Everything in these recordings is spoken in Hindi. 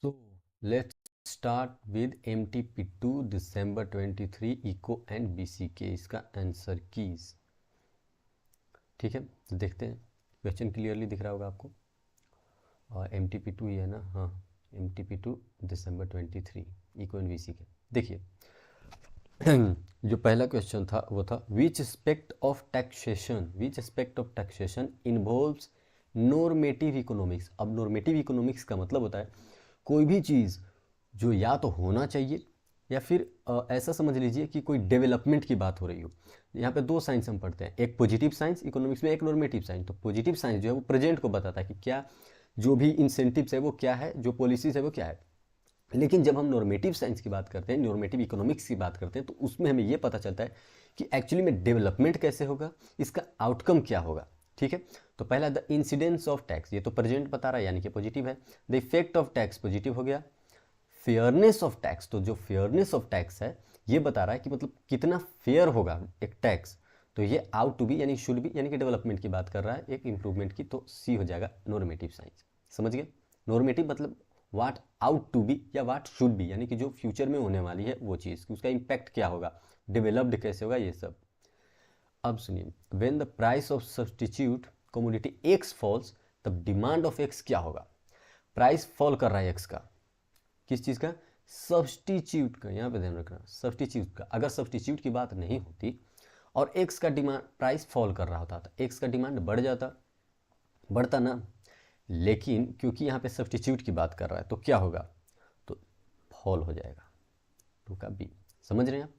So let's start with MTP2 December 23 eco and BCK इसका आंसर कीज। ठीक है, तो देखते हैं। क्वेश्चन क्लियरली दिख रहा होगा आपको। और MTP2 ही है ना? हाँ, MTP2 December 23 eco and BCK। देखिए जो पहला क्वेश्चन था वो था which aspect of taxation involves normative economics. अब नॉर्मेटिव इकोनॉमिक्स का मतलब होता है कोई भी चीज़ जो या तो होना चाहिए या फिर ऐसा समझ लीजिए कि कोई डेवलपमेंट की बात हो रही हो। यहाँ पे दो साइंस हम पढ़ते हैं, एक पॉजिटिव साइंस इकोनॉमिक्स में, एक नॉर्मेटिव साइंस। तो पॉजिटिव साइंस जो है वो प्रेजेंट को बताता है कि क्या जो भी इंसेंटिव्स है वो क्या है, जो पॉलिसीज है वो क्या है। लेकिन जब हम नॉर्मेटिव साइंस की बात करते हैं, नॉर्मेटिव इकोनॉमिक्स की बात करते हैं, तो उसमें हमें ये पता चलता है कि एक्चुअली में डेवलपमेंट कैसे होगा, इसका आउटकम क्या होगा। ठीक है, तो पहला द इंसिडेंस ऑफ टैक्स, ये तो प्रेजेंट बता रहा है यानी कि पॉजिटिव है। The effect of tax positive हो गया। फेयरनेस ऑफ टैक्स, तो जो फेयरनेस ऑफ टैक्स है ये बता रहा है कि मतलब कितना फेयर होगा एक टैक्स। तो ये आउट टू बी यानी शुड बी यानी कि डेवलपमेंट की बात कर रहा है, एक इंप्रूवमेंट की, तो सी हो जाएगा नॉर्मेटिव साइंस। समझ गए? नॉर्मेटिव मतलब वाट आउट टू बी या वाट शुड बी, यानी कि जो फ्यूचर में होने वाली है वो चीज़, उसका इम्पैक्ट क्या होगा, डेवलप्ड कैसे होगा, ये सब। अब सुनिए, when the price of substitute commodity X falls तब डिमांड ऑफ एक्स क्या होगा। प्राइस फॉल कर रहा है एक्स का, किस चीज़ का? सब्सटीट्यूट का। यहाँ पे ध्यान रखना, सब्सटीट्यूट का। अगर सब्सटीट्यूट की बात नहीं होती और एक्स का डिमांड प्राइस फॉल कर रहा होता तो एक्स का डिमांड बढ़ता ना। लेकिन क्योंकि यहाँ पे सब्सटीट्यूट की बात कर रहा है तो क्या होगा, तो फॉल हो जाएगा। टू का बी। समझ रहे हैं आप?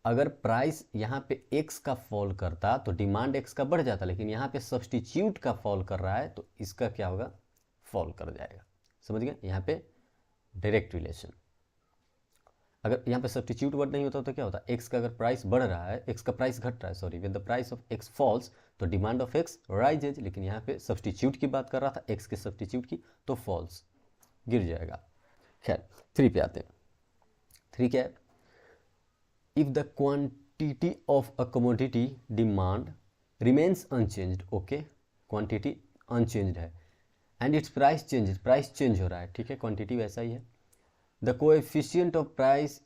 अगर प्राइस यहाँ पे एक्स का फॉल करता तो डिमांड एक्स का बढ़ जाता, लेकिन यहाँ पे सब्सटीट्यूट का फॉल कर रहा है तो इसका क्या होगा, फॉल कर जाएगा। समझ गए? यहाँ पे डायरेक्ट रिलेशन। अगर यहाँ पे सब्सटीट्यूट वर्ड नहीं होता तो क्या होता, एक्स का अगर प्राइस बढ़ रहा है, एक्स का प्राइस घट रहा है, sorry, with the price of X falls तो डिमांड ऑफ एक्स राइजेज। लेकिन यहाँ पे सब्सटीट्यूट की बात कर रहा था, एक्स के सब्सटीट्यूट की, तो फॉल्स, गिर जाएगा। खैर, 3 पे आते हैं। 3 क्या है? If the quantity of a commodity demand remains unchanged, okay, quantity unchanged है एंड इट्स प्राइस चेंज हो रहा है, ठीक है, क्वांटिटी वैसा ही है। The coefficient of price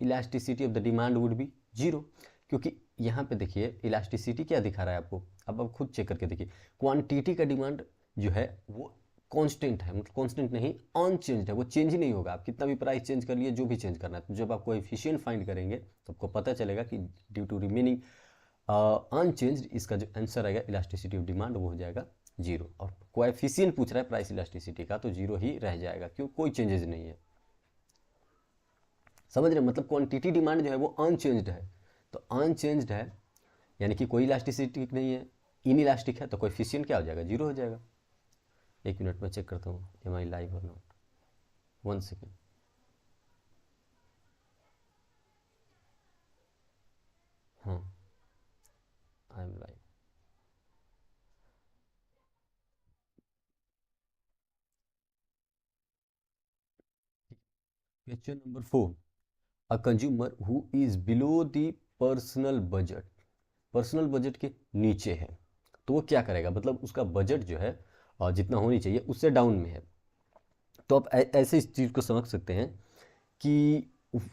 elasticity of the demand would be 0, क्योंकि यहाँ पे देखिए इलास्टिसिटी क्या दिखा रहा है आपको, अब आप खुद चेक करके देखिए। क्वांटिटी का डिमांड जो है वो कांस्टेंट है, मतलब कांस्टेंट नहीं, अनचेंज्ड है, वो चेंज ही नहीं होगा। आप कितना भी प्राइस चेंज कर लिए, जो भी चेंज करना है, तो जब आप कोएफिशिएंट फाइंड करेंगे तो आपको पता चलेगा कि ड्यू टू रिमेनिंग अनचेंज्ड, इसका जो आंसर आएगा इलास्टिसिटी ऑफ डिमांड वो हो जाएगा 0। और कोएफिशिएंट पूछ रहा है प्राइस इलास्टिसिटी का, तो 0 ही रह जाएगा, क्यों, कोई चेंजेस नहीं है। समझ रहे? मतलब क्वांटिटी डिमांड जो है वो अनचेंज्ड है, तो अनचेंज्ड है यानी कि कोई इलास्टिसिटी नहीं है, इन इलास्टिक है, तो कोएफिशिएंट क्या हो जाएगा, 0 हो जाएगा। 1 मिनट में चेक करता हूँ एम आई लाइव और नॉट, 1 सेकेंड। हाँ, I am live. Question number 4, a consumer who is below the personal budget, personal budget के नीचे है, तो वो क्या करेगा, मतलब उसका बजट जो है जितना होनी चाहिए उससे डाउन में है। तो आप ऐसे इस चीज़ को समझ सकते हैं कि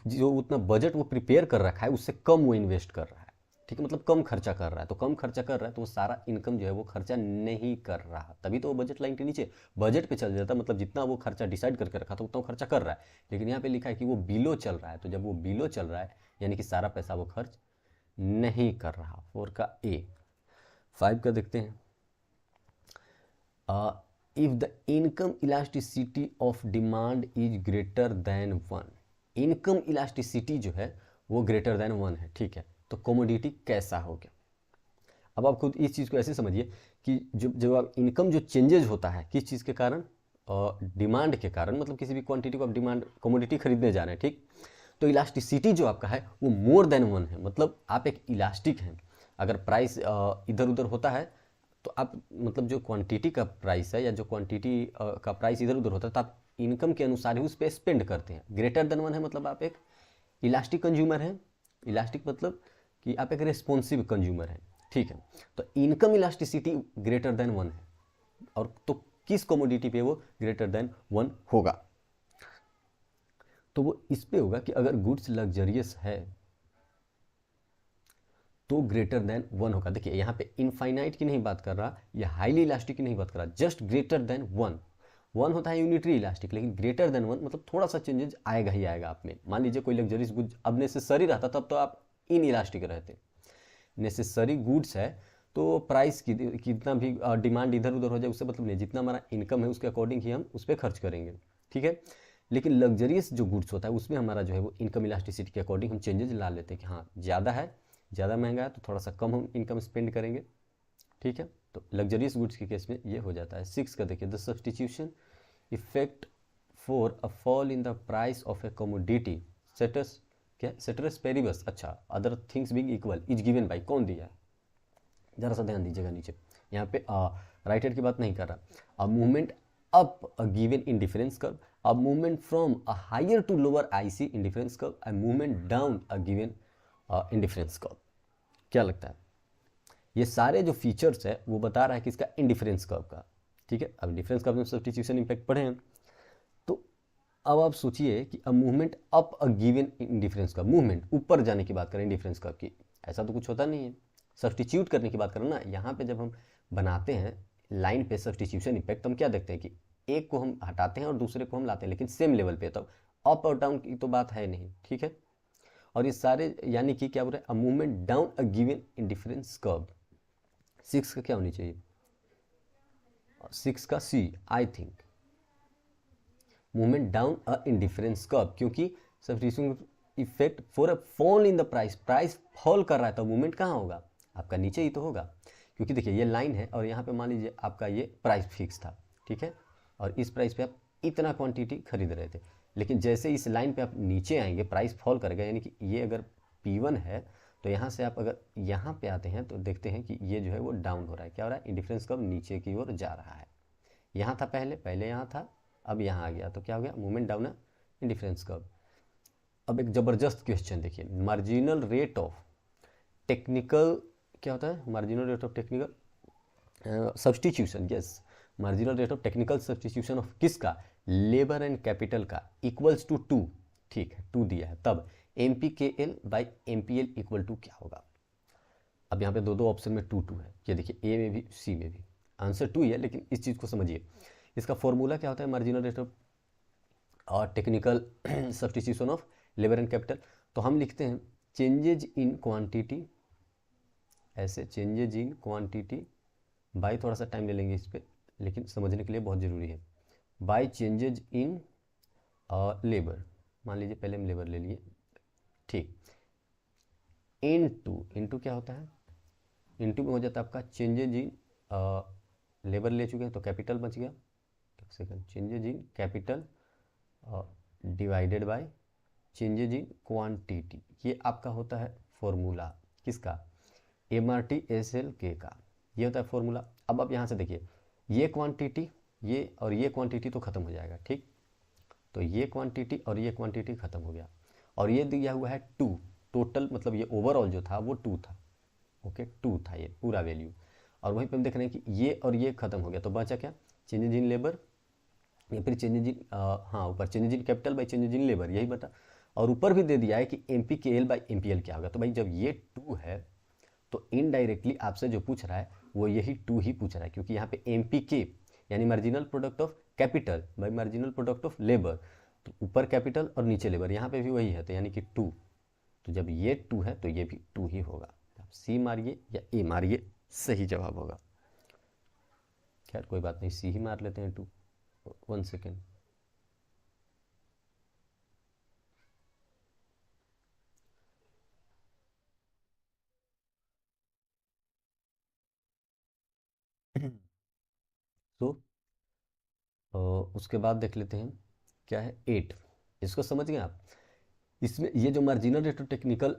जो उतना बजट वो प्रिपेयर कर रखा है उससे कम वो इन्वेस्ट कर रहा है। ठीक है, मतलब कम खर्चा कर रहा है, तो कम खर्चा कर रहा है तो वो सारा इनकम जो है वो खर्चा नहीं कर रहा, तभी तो वो बजट लाइन के नीचे, बजट पे चल जाता, मतलब जितना वो खर्चा डिसाइड करके रखा था उतना वो खर्चा कर रहा है। लेकिन यहाँ पे लिखा है कि वो बिलो चल रहा है, तो जब वो बिलो चल रहा है यानी कि सारा पैसा वो खर्च नहीं कर रहा। 4 का ए। 5 का देखते हैं। If the income elasticity of demand is greater than 1, income elasticity जो है वो ग्रेटर देन 1 है, ठीक है, तो कमोडिटी कैसा हो गया। अब आप खुद इस चीज़ को ऐसे समझिए कि जब आप इनकम जो चेंजेज होता है किस चीज़ के कारण, डिमांड के कारण, मतलब किसी भी क्वांटिटी को आप डिमांड कमोडिटी खरीदने जा रहे हैं, ठीक, तो इलास्टिसिटी जो आपका है वो मोर देन 1 है, मतलब आप एक इलास्टिक हैं। अगर प्राइस इधर उधर होता है तो आप, मतलब जो क्वांटिटी का प्राइस है या जो क्वांटिटी का प्राइस इधर उधर होता है तो आप इनकम के अनुसार ही उस पर स्पेंड करते हैं। ग्रेटर देन 1 है मतलब आप एक इलास्टिक कंज्यूमर हैं, इलास्टिक मतलब कि आप एक रेस्पॉन्सिव कंज्यूमर हैं, ठीक है। तो इनकम इलास्टिसिटी ग्रेटर देन 1 है, और तो किस कमोडिटी पे वो ग्रेटर देन 1 होगा। तो वो इस पे होगा कि अगर गुड्स लग्जरियस है तो ग्रेटर देन 1 होगा। देखिए यहाँ पे इनफाइनाइट की नहीं बात कर रहा या हाईली इलास्टिक की नहीं बात कर रहा, जस्ट ग्रेटर देन 1। 1 होता है यूनिटरी इलास्टिक, लेकिन ग्रेटर देन 1 मतलब थोड़ा सा चेंजेस आएगा ही आएगा आप में। मान लीजिए कोई लग्जरीज गुड्स अब नेसेसरी रहता तब तो आप इन इलास्टिक रहते, नेसेसरी गुड्स है तो प्राइस की कितना भी डिमांड इधर उधर हो जाए उससे मतलब नहीं, जितना हमारा इनकम है उसके अकॉर्डिंग ही हम उस पर खर्च करेंगे, ठीक है। लेकिन लग्जरियस जो गुड्स होता है उसमें हमारा जो है वो इनकम इलास्टिसिटी के अकॉर्डिंग हम चेंजेस ला लेते हैं कि हाँ ज़्यादा है, ज़्यादा महंगा है तो थोड़ा सा कम हम इनकम स्पेंड करेंगे, ठीक है। तो लग्जरियस गुड्स के केस में ये हो जाता है। 6 का देखिए, the substitution effect for a fall in the price of A commodity sets क्या सेटरस पेरिबस, अच्छा, other things being equal is given by, कौन दिया है, जरा सा ध्यान दीजिएगा नीचे, यहाँ पे राइट हैंड की बात नहीं कर रहा। A movement up a given indifference curve, a movement from a higher to lower IC indifference curve, a movement down a given indifference curve. क्या लगता है, ये सारे जो फीचर्स है वो बता रहा है कि इसका इंडिफरेंस कर्व का, ठीक है। अब डिफरेंस कर्व में सब्स्टिट्यूशन इम्पैक्ट पढ़े हैं, तो अब आप सोचिए कि अ movement up a given indifference curve, movement ऊपर जाने की बात करें इंडिफरेंस कर्व की, ऐसा तो कुछ होता नहीं है। सब्स्टिट्यूट करने की बात करें ना, यहाँ पे जब हम बनाते हैं लाइन पे सब्स्टिट्यूशन इफेक्ट तो हम क्या देखते हैं कि एक को हम हटाते हैं और दूसरे को हम लाते हैं, लेकिन सेम लेवल पे, तब अप और डाउन की तो बात है नहीं, ठीक है। और ये सारे यानी कि क्या बोल रहे हैं, a movement down a given indifference curve. 6 का क्या होनी चाहिए, 6 का C I think, movement down a indifference curve, क्योंकि substitution effect for a fall in the price, price fall कर रहा है तो मूवमेंट कहाँ होगा, आपका नीचे ही तो होगा। क्योंकि देखिए ये लाइन है और यहाँ पे मान लीजिए आपका ये प्राइस फिक्स था, ठीक है, और इस प्राइस पे आप इतना क्वांटिटी खरीद रहे थे, लेकिन जैसे इस लाइन पे आप नीचे आएंगे प्राइस फॉल करेगा, यानी कि ये अगर P1 है तो यहाँ से आप अगर यहाँ पे आते हैं तो देखते हैं कि ये जो है वो डाउन हो रहा है, क्या हो रहा है, इंडिफरेंस कर्व नीचे की ओर जा रहा है। यहाँ था पहले, पहले यहाँ था, अब यहाँ आ गया, तो क्या हो गया, मूवमेंट डाउन है इंडिफरेंस कर्व। अब एक ज़बरदस्त क्वेश्चन देखिए, मार्जिनल रेट ऑफ टेक्निकल, क्या होता है marginal rate of technical substitution, yes, marginal rate of technical substitution of किसका, लेबर एंड कैपिटल का, इक्वल्स टू 2, ठीक है 2 दिया है, तब M P K L by M P L equal to क्या होगा। अब यहाँ पे दो दो ऑप्शन में 2 है, ये देखिए ए में भी सी में भी आंसर 2 ही है, लेकिन इस चीज़ को समझिए, इसका फॉर्मूला क्या होता है मार्जिनल रेट ऑफ और technical substitution of labour and capital. तो हम लिखते हैं चेंजेज इन क्वांटिटी, ऐसे चेंजेज इन क्वांटिटी बाई, थोड़ा सा टाइम ले लेंगे इस पर, लेकिन समझने के लिए बहुत ज़रूरी है, बाई चेंजेज इन लेबर, मान लीजिए पहले हम लेबर ले लिए, ठीक, इनटू क्या होता है, इनटू में हो जाता है आपका चेंजेज इन लेबर ले चुके हैं तो कैपिटल बच गया, एक second, changes in capital divided by changes in quantity, ये आपका होता है फॉर्मूला किसका, M R T S L K का, ये होता है फॉर्मूला। अब आप यहाँ से देखिए ये क्वांटिटी, ये और ये क्वांटिटी तो ख़त्म हो जाएगा, ठीक, तो ये क्वांटिटी और ये क्वांटिटी ख़त्म हो गया, और ये दिया हुआ है 2, टोटल मतलब ये ओवरऑल जो था वो 2 था, ओके 2 था ये पूरा वैल्यू, और वहीं पे हम देख रहे हैं कि ये और ये खत्म हो गया, तो बचा क्या, चेंजेज इन लेबर या फिर चेंजेज इन, हाँ ऊपर changes in capital by changes in labour, यही बता, और ऊपर भी दे दिया है कि M P K L by M P L क्या होगा। तो भाई जब ये 2 है तो इनडायरेक्टली आपसे जो पूछ रहा है वो यही 2 ही पूछ रहा है, क्योंकि यहाँ पे एम पी के यानी marginal product of capital by marginal product of labour, तो ऊपर कैपिटल और नीचे लेबर, यहाँ पे भी वही है, तो यानी कि 2, तो जब ये 2 है तो ये भी 2 ही होगा, आप सी मारिए या ए मारिए, सही जवाब होगा। खैर कोई बात नहीं, सी ही मार लेते हैं 2, 1 सेकेंड, तो उसके बाद देख लेते हैं क्या है 8, इसको समझ गए आप। इसमें ये जो marginal rate of technical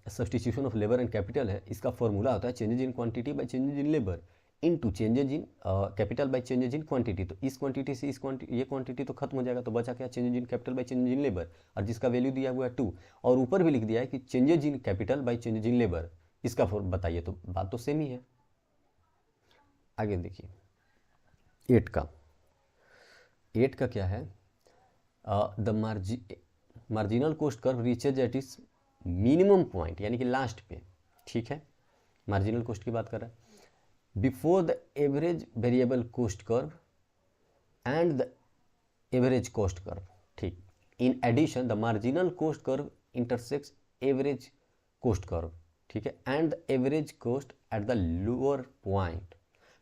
substitution of labour and capital है, इसका फॉर्मूला होता है changes in quantity by changes in labour into changes in capital by changes in quantity. तो इस क्वांटिटी से इस क्वांटिटी, ये क्वांटिटी तो खत्म हो जाएगा, तो बचा क्या, changes in capital by changes in labour, और जिसका वैल्यू दिया हुआ है 2, और ऊपर भी लिख दिया है कि changes in capital by changes in labour, इसका बताइए, तो बात तो सेम ही है। आगे देखिए 8 का, 8 का क्या है, the margin, marginal cost curve reaches at its minimum point, यानी कि लास्ट पे, ठीक है, मार्जिनल कॉस्ट की बात कर रहा है, before the average variable cost curve and the average cost curve, ठीक। In addition the marginal cost curve intersects average cost curve, ठीक है, and the average cost at the lower point.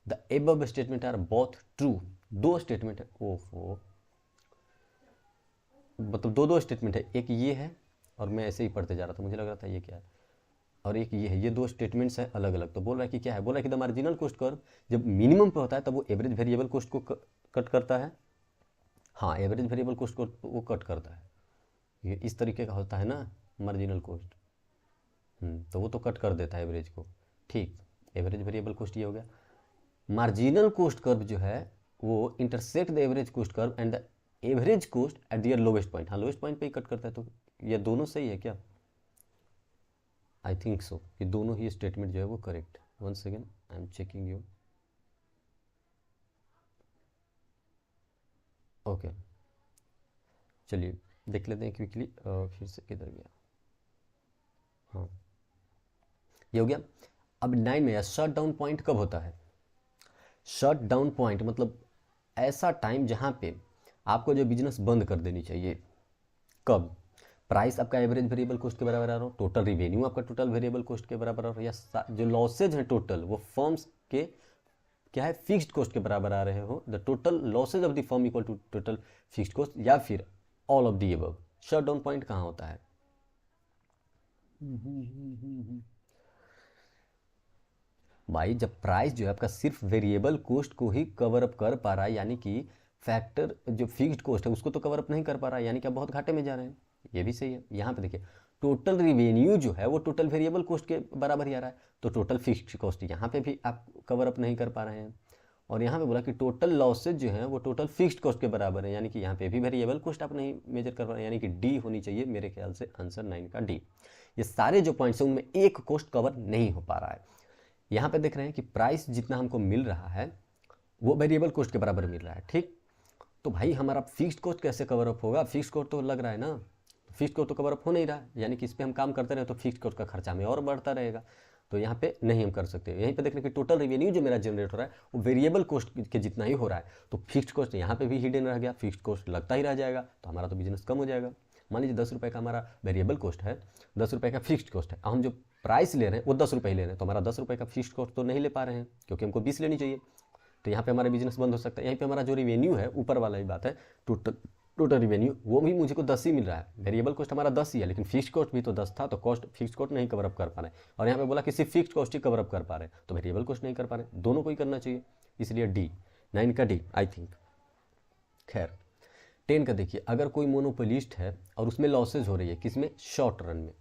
The above statement are both true. दो स्टेटमेंट है, ओहो, मतलब दो स्टेटमेंट है, एक ये है और मैं ऐसे ही पढ़ते जा रहा था, मुझे लग रहा था ये क्या है, और एक ये है, ये दो स्टेटमेंट्स हैं अलग अलग। तो बोल रहा है कि क्या है, बोल रहा है कि द मार्जिनल कॉस्ट कर्व जब मिनिमम पे होता है तब वो एवरेज वेरिएबल कॉस्ट को कट करता है। हाँ, एवरेज वेरिएबल कॉस्ट को वो कट करता है, ये इस तरीके का होता है ना मार्जिनल कॉस्ट, तो वो तो कट कर देता है एवरेज को, ठीक। एवरेज वेरिएबल कॉस्ट ये हो गया। मार्जिनल कॉस्ट कर्व जो है वो intersect the average cost curve and the average cost at their lowest point. हाँ, लोवेस्ट पॉइंट पे ही कट करता है, तो ये दोनों सही है क्या? आई थिंक सो, ये दोनों ही स्टेटमेंट जो है वो correct. One second, I am checking you. Okay, चलिए देख लेते हैं क्विकली। फिर से किधर गया, हाँ ये हो गया। अब 9 में शट डाउन पॉइंट कब होता है? शट डाउन पॉइंट मतलब ऐसा टाइम जहाँ पे आपको जो बिजनेस बंद कर देनी चाहिए। कब? प्राइस आपका एवरेज वेरिएबल कॉस्ट के बराबर आ रहा हो, टोटल रिवेन्यू आपका टोटल वेरिएबल कॉस्ट के बराबर आ रहा हो, या जो लॉसेज हैं टोटल वो फर्म्स के क्या है, फिक्स्ड कॉस्ट के बराबर आ रहे हो, the total losses of the firm equal to total fixed cost, या फिर all of the above. Shut down point कहाँ होता है? भाई जब प्राइस जो है आपका सिर्फ वेरिएबल कॉस्ट को ही कवर अप कर पा रहा है, यानी कि फैक्टर जो फिक्स्ड कॉस्ट है उसको तो कवर अप नहीं कर पा रहा है, यानी कि आप बहुत घाटे में जा रहे हैं। ये भी सही है। यहाँ पे देखिए टोटल रिवेन्यू जो है वो टोटल वेरिएबल कॉस्ट के बराबर ही आ रहा है, तो टोटल फिक्स्ड कॉस्ट यहाँ पे भी आप कवर अप नहीं कर पा रहे हैं। और यहाँ पे बोला कि टोटल लॉसेज जो हैं वो टोटल फिक्स्ड कॉस्ट के बराबर है, यानी कि यहाँ पे भी वेरिएबल कॉस्ट आप नहीं मेजर कर पा रहे हैं, यानी कि डी होनी चाहिए मेरे ख्याल से आंसर 9 का डी। ये सारे जो पॉइंट्स हैं उनमें एक कॉस्ट कवर नहीं हो पा रहा है। यहाँ पे देख रहे हैं कि प्राइस जितना हमको मिल रहा है वो वेरिएबल कॉस्ट के बराबर मिल रहा है, ठीक। तो भाई हमारा फिक्स्ड कॉस्ट कैसे कवर अप होगा? फिक्स्ड कॉस्ट तो लग रहा है ना, फिक्स्ड कॉस्ट तो कवर अप हो नहीं रहा, यानी कि इस पर हम काम करते रहे तो फिक्स्ड कॉस्ट का खर्चा में और बढ़ता रहेगा, तो यहाँ पे नहीं हम कर सकते। यहीं पे देख रहे हैं कि टोटल रेवेन्यू जो मेरा जनरेट हो रहा है वो वेरिएबल कॉस्ट के जितना ही हो रहा है, तो फिक्स्ड कॉस्ट यहाँ पे भी हिडन रह गया, फिक्स्ड कॉस्ट लगता ही रह जाएगा, तो हमारा तो बिजनेस कम हो जाएगा। मान लीजिए 10 रुपये का हमारा वेरिएबल कॉस्ट है, 10 रुपये का फिक्स्ड कॉस्ट है, हम जो प्राइस ले रहे हैं वो 10 रुपये ही ले रहे हैं, तो हमारा 10 रुपये का फिक्स्ड कॉस्ट तो नहीं ले पा रहे हैं क्योंकि हमको 20 लेनी चाहिए, तो यहाँ पे हमारा बिजनेस बंद हो सकता है। यहीं पे हमारा जो रिवेन्यू है, ऊपर वाला ही बात है, टोटल रिवेन्यू वो भी मुझे को 10 ही मिल रहा है, वेरिएबल कॉस्ट हमारा 10 ही है, लेकिन फिक्स्ड कॉस्ट भी तो 10 था, तो कॉस्ट फिक्स्ड कॉस्ट नहीं कवर अप कर पा रहे हैं। और यहाँ पे बोला कि सिर्फ फिक्स्ड कॉस्ट ही कवर अप कर पा रहे हैं, तो वेरिएबल कॉस्ट नहीं कर पा रहे हैं, दोनों को ही करना चाहिए, इसलिए डी, 9 का डी आई थिंक। खैर 10 का देखिए, अगर कोई मोनोपोलिस्ट है और उसमें लॉसेज हो रही है, किसमें? शॉर्ट रन में,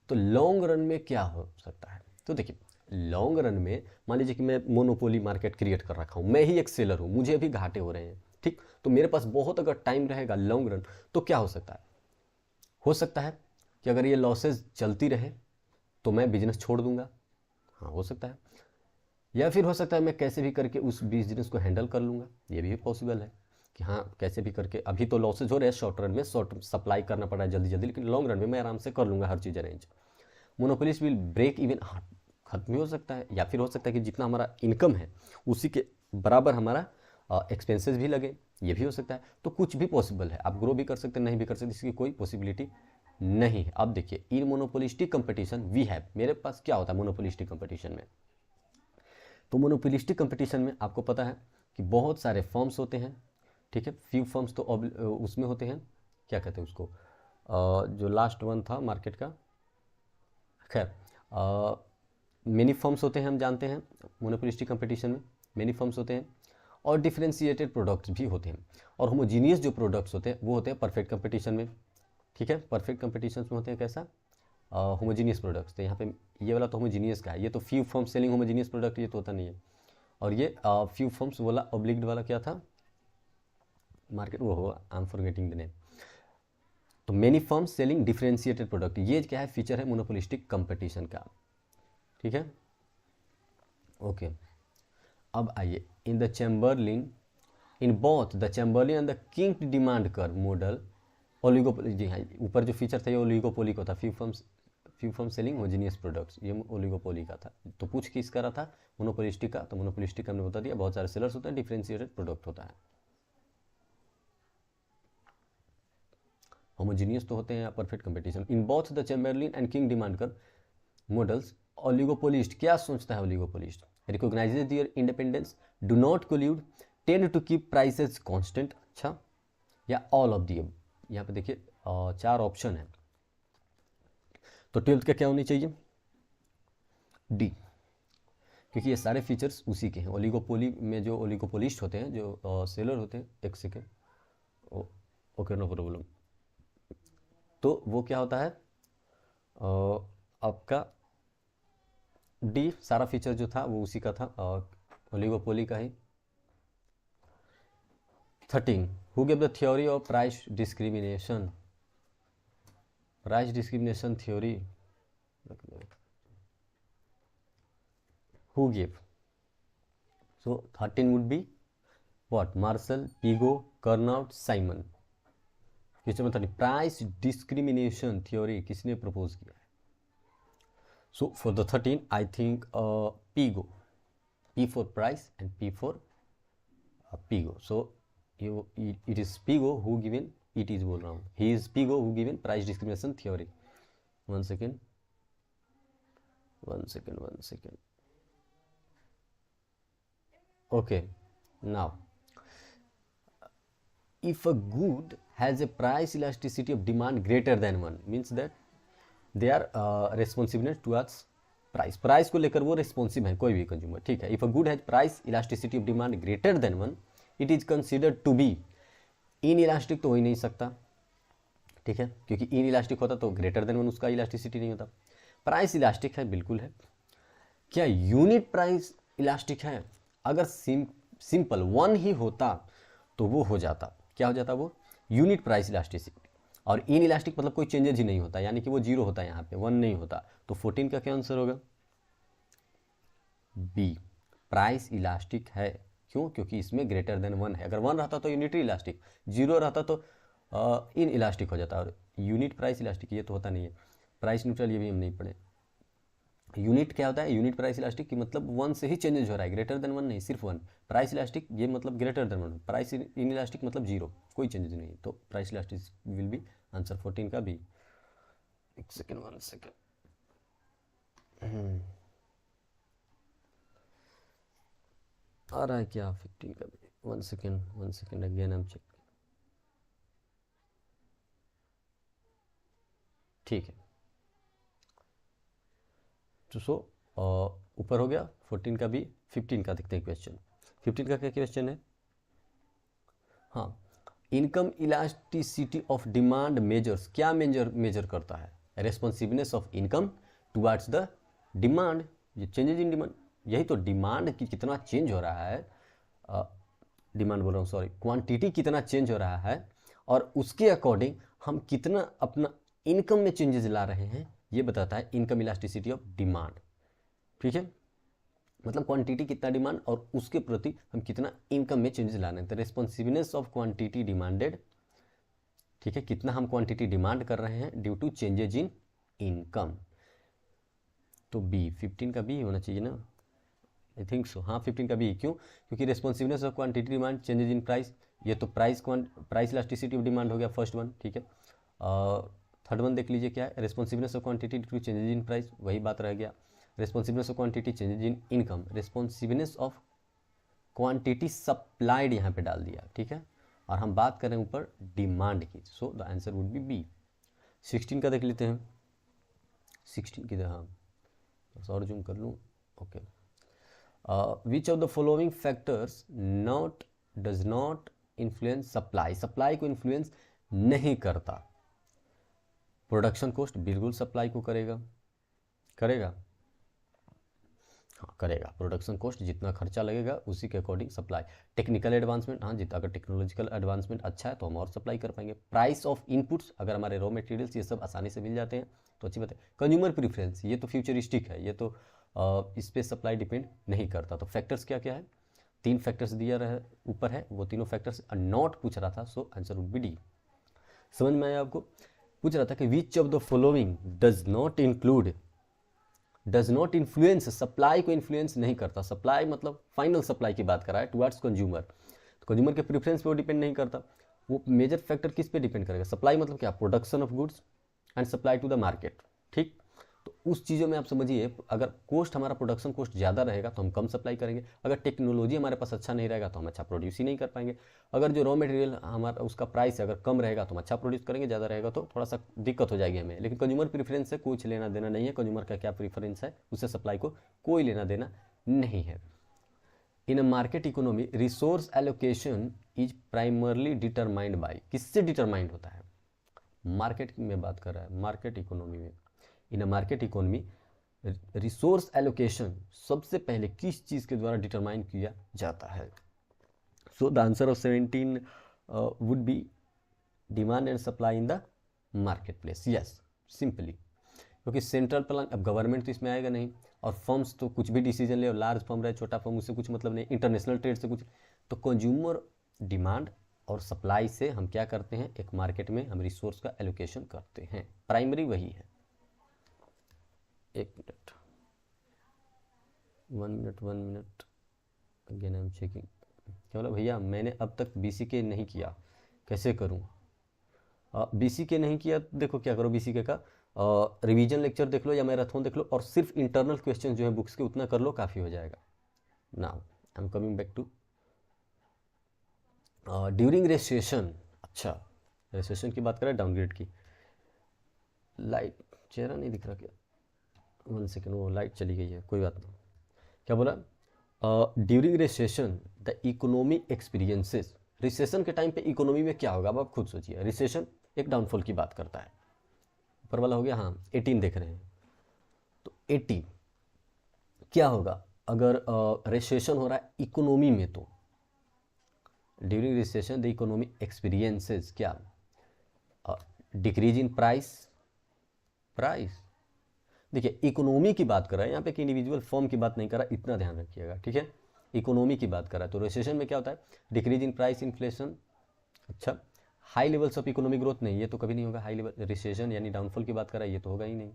तो लॉन्ग रन में क्या हो सकता है? तो देखिए लॉन्ग रन में मान लीजिए कि मैं मोनोपोली मार्केट क्रिएट कर रखा हूँ, मैं ही एक सेलर हूँ, मुझे अभी घाटे हो रहे हैं, ठीक, तो मेरे पास बहुत अगर टाइम रहेगा लॉन्ग रन, तो क्या हो सकता है? हो सकता है कि अगर ये लॉसेज चलती रहे तो मैं बिजनेस छोड़ दूंगा, हाँ हो सकता है, या फिर हो सकता है मैं कैसे भी करके उस बिजनेस को हैंडल कर लूँगा, ये भी पॉसिबल है कि हाँ कैसे भी करके, अभी तो लॉसेज हो रहे हैं शॉर्ट रन में, शॉर्ट सप्लाई करना पड़ रहा है जल्दी जल्दी, लेकिन लॉन्ग रन में मैं आराम से कर लूँगा हर चीज़ arrange. Monopolist will break even, खत्म भी हो सकता है, या फिर हो सकता है कि जितना हमारा इनकम है उसी के बराबर हमारा एक्सपेंसेस भी लगे, ये भी हो सकता है। तो कुछ भी पॉसिबल है, आप ग्रो भी कर सकते हैं, नहीं भी कर सकते, इसकी कोई पॉसिबिलिटी नहीं है। अब देखिए इन मोनोपोलिस्टिक कंपटीशन वी हैव, मेरे पास क्या होता है मोनोपोलिस्टिक कंपटीशन में? तो मोनोपोलिस्टिक कंपटीशन में आपको पता है कि बहुत सारे फर्म्स होते हैं, ठीक है, फ्यू फर्म्स तो उसमें होते हैं, क्या कहते हैं उसको, जो लास्ट वन था मार्केट का, खैर मेनी फर्म्स होते हैं, हम जानते हैं मोनोपोलिस्टिक कंपटीशन में मेनी फर्म्स होते हैं, और डिफरेंशिएटेड प्रोडक्ट्स भी होते हैं, और होमोजीनियस जो प्रोडक्ट्स होते हैं वो होते हैं परफेक्ट कंपटीशन में, ठीक है। परफेक्ट कंपटीशन में होते हैं कैसा? होमोजीनियस प्रोडक्ट्स, तो यहाँ पे ये वाला तो होमोजीनियस का है, ये तो few firms selling homogeneous product, ये तो होता नहीं है। और ये फ्यू फर्म्स वाला ऑब्लिग्ड वाला क्या था मार्केट, वो हो I am forgetting the name. तो many firms selling differentiated product, ये क्या है, फीचर है मोनोपोलिस्टिक कंपटीशन का, ठीक है। ओके अब आइए, in the Chamberlin, in both the Chamberlin and the kinked demand curve model oligopoly, जी हाँ, ऊपर जो फीचर था ये ओलिगोपोली को था, few firm selling homogeneous products, ये ओलिगोपोली का था। तो पूछ किस का रहा था, मोनोपोलिस्टिक का। तो मोनोपोलिस्टिक हमने बता दिया, बहुत सारे सेलर्स होते हैं, डिफरेंशिएटेड प्रोडक्ट होता है। होमोजीनियस तो होते हैं, perfect competition. In both the Chamberlin and kinked demand curve models, oligopolist क्या सोचता है, oligopolist recognises their independence, do not collude, tend to keep prices constant, अच्छा, या ऑल ऑफ दी अब। यहाँ पे देखिए 4 ऑप्शन है, तो 12th का क्या होनी चाहिए, डी, क्योंकि ये सारे फीचर्स उसी के हैं। ओलिगोपोली में जो ओलिगोपोलिस्ट होते हैं, जो सेलर होते हैं, एक सेकेंड, ओके नो प्रॉब्लम, तो वो क्या होता है आपका डी, सारा फीचर जो था वो उसी का था, ओलिगोपोली का ही। 13, who give the theory of price discrimination, price discrimination theory, who gave, so 13 would be what, Marshall, Pigo, Carnot, Simon। Question number 30, price discrimination theory किसने प्रपोज किया है? So for the 13 I think Pigo, P for price and P for Pigo, so it is Pigo who given, it is बोल रहा हूँ, he is Pigo who given price discrimination theory। one second, okay, now if a good has a price elasticity of demand greater than 1 means that they are responsiveness towards price, price को लेकर वो रेस्पॉन्सिव है, कोई भी कंज्यूमर, ठीक है। If a good has price elasticity of demand greater than 1 it is considered to be inelastic, तो हो ही नहीं सकता, ठीक है, क्योंकि इन इलास्टिक होता तो ग्रेटर देन 1 उसका इलास्टिसिटी नहीं होता। प्राइस इलास्टिक है, बिल्कुल है। क्या यूनिट प्राइस इलास्टिक है? अगर सिंपल 1 ही होता तो वो हो जाता, क्या हो जाता वो, यूनिट प्राइस इलास्टिसिटी। और इन इलास्टिक मतलब कोई चेंजेज ही नहीं होता, यानी कि वो 0 होता है, यहाँ पे 1 नहीं होता। तो 14 का क्या आंसर होगा, बी, प्राइस इलास्टिक है। क्यों? क्योंकि इसमें ग्रेटर देन 1 है। अगर 1 रहता तो यूनिटरी इलास्टिक, 0 रहता तो इन इलास्टिक हो जाता। और यूनिट प्राइस इलास्टिक ये तो होता नहीं है। प्राइस न्यूट्रल ये भी हम नहीं पढ़े। यूनिट क्या होता है, यूनिट प्राइस इलास्टिक की मतलब 1 से ही चेंजेज हो रहा है, ग्रेटर देन 1 नहीं, सिर्फ 1। प्राइस इलास्टिक ये मतलब greater than 1, price in elastic मतलब 0, कोई चेंजेज नहीं। तो price elastic will be answer 14 का बी। एक सेकेंड, 1 सेकेंड, आ रहा है क्या 15 का भी? 1 सेकेंड अगेन हम चेक, ठीक है। तो सो ऊपर हो गया 14 का भी। 15 का देखते हैं क्वेश्चन। 15 का क्या क्वेश्चन है, हाँ, income elasticity of demand measures, क्या मेजर करता है, responsiveness of income towards the demand, ये चेंजेज इन डिमांड, यही तो डिमांड की कितना चेंज हो रहा है, डिमांड बोल रहा हूँ सॉरी, क्वांटिटी कितना चेंज हो रहा है, और उसके अकॉर्डिंग हम कितना अपना इनकम में चेंजेस ला रहे हैं, ये बताता है इनकम इलास्टिसिटी ऑफ डिमांड, ठीक है। मतलब क्वांटिटी कितना डिमांड और उसके प्रति हम कितना इनकम में चेंजेस ला रहे हैं। तो रेस्पॉन्सिवनेस ऑफ क्वांटिटी डिमांडेड, ठीक है, कितना हम क्वांटिटी डिमांड कर रहे हैं due to changes in income. तो बी, 15 का बी होना चाहिए ना, आई थिंक सो, हाँ 15 का बी। क्यों? क्योंकि responsiveness of quantity demand changes in price, ये तो प्राइस इलास्टिसिटी ऑफ डिमांड हो गया फर्स्ट वन, ठीक है। थर्ड वन देख लीजिए क्या है, responsiveness of quantity due to changes in price, वही बात रह गया। Responsiveness of quantity changes in income, responsiveness of quantity supplied यहाँ पे डाल दिया, ठीक है। और हम बात करें ऊपर डिमांड की, so the answer would be B. 16 का देख लेते हैं। 16 की, हाँ और जूम कर लूँ, okay. Which of the following factors does not influence supply, supply को इन्फ्लुएंस नहीं करता। प्रोडक्शन कॉस्ट बिल्कुल सप्लाई को करेगा, हाँ करेगा। प्रोडक्शन कॉस्ट जितना खर्चा लगेगा उसी के अकॉर्डिंग सप्लाई। टेक्निकल एडवांसमेंट, हाँ जितना, अगर टेक्नोलॉजिकल एडवांसमेंट अच्छा है तो हम और सप्लाई कर पाएंगे। प्राइस ऑफ इनपुट्स, अगर हमारे रॉ मटेरियल्स ये सब आसानी से मिल जाते हैं तो अच्छी बात है। कंज्यूमर प्रीफरेंस, ये तो फ्यूचरिस्टिक है, ये तो इस पर सप्लाई डिपेंड नहीं करता। तो फैक्टर्स क्या क्या है, 3 फैक्टर्स दिया रहे ऊपर है, वो तीनों फैक्टर्स नॉट पूछ रहा था, सो आंसर वुड बी डी। समझ में आया आपको? पूछ रहा था कि विच of the following does not influence, supply को इन्फ्लुएंस नहीं करता। सप्लाई मतलब फाइनल सप्लाई की बात कर रहा है टुवर्ड्स कंज्यूमर, तो कंज्यूमर के प्रेफरेंस पे वो डिपेंड नहीं करता। वो मेजर फैक्टर किस पे डिपेंड करेगा? सप्लाई मतलब क्या? Production of goods and supply to the market. ठीक, तो उस चीज़ों में आप समझिए, अगर कोस्ट हमारा प्रोडक्शन कोस्ट ज़्यादा रहेगा तो हम कम सप्लाई करेंगे, अगर टेक्नोलॉजी हमारे पास अच्छा नहीं रहेगा तो हम अच्छा प्रोड्यूस ही नहीं कर पाएंगे, अगर जो रॉ मटेरियल हमारा उसका प्राइस अगर कम रहेगा तो हम अच्छा प्रोड्यूस करेंगे, ज़्यादा रहेगा तो थोड़ा सा दिक्कत हो जाएगी हमें। लेकिन कंज्यूमर प्रेफरेंस से कुछ लेना देना नहीं है, कंज्यूमर का क्या प्रेफरेंस है उससे सप्लाई को कोई लेना देना नहीं है। In a market economy resource allocation is primarily determined by, किससे डिटरमाइंड होता है? मार्केट में बात कर रहा है, मार्केट इकोनॉमी में। In a market economy resource allocation सबसे पहले किस चीज़ के द्वारा डिटरमाइन किया जाता है? सो the answer of 17 would be demand and supply in the market place. Yes, simply, क्योंकि सेंट्रल प्लान, अब गवर्नमेंट तो इसमें आएगा नहीं, और फर्म्स तो कुछ भी डिसीजन ले, लार्ज फर्म रहे छोटा फर्म, उससे कुछ मतलब नहीं, इंटरनेशनल ट्रेड से कुछ। तो कंज्यूमर डिमांड और सप्लाई से हम क्या करते हैं, एक मार्केट में हम रिसोर्स का एलोकेशन करते हैं, प्राइमरी वही है। एक minute, 1 minute again I am checking. क्या बोला भैया? मैंने अब तक BCK नहीं किया, कैसे करूं? BCK नहीं किया, देखो क्या करो, BCK का रिवीजन लेक्चर देख लो या मैराथन देख लो, और सिर्फ इंटरनल क्वेश्चन जो है बुक्स के उतना कर लो, काफ़ी हो जाएगा। Now I am coming back to during recession. अच्छा, रेसेशन की बात करें, डाउनग्रेड की। लाइट चेहरा नहीं दिख रहा क्या? 1 सेकेंड, वो लाइट चली गई है, कोई बात नहीं। क्या बोला? During recession the economy experiences, recession के टाइम पे इकोनॉमी में क्या होगा? अब आप खुद सोचिए, रिसेशन एक डाउनफॉल की बात करता है। ऊपर वाला हो गया, हाँ 18 देख रहे हैं, तो 18 क्या होगा अगर रिसेशन हो रहा है इकोनॉमी में? तो during recession the economy experiences क्या? Decrease in price. देखिए, इकोनॉमी की बात कर रहा है यहाँ पे, कि इंडिविजुअल फर्म की बात नहीं कर रहा, इतना ध्यान रखिएगा, ठीक है? इकोनॉमी की बात कर रहा है, तो रिसेशन में क्या होता है? Decrease in price, inflation. अच्छा, high levels of economic growth नहीं, ये तो कभी नहीं होगा। हाई लेवल रिसेशन यानी डाउनफॉल की बात कर रहा है, ये तो होगा ही नहीं।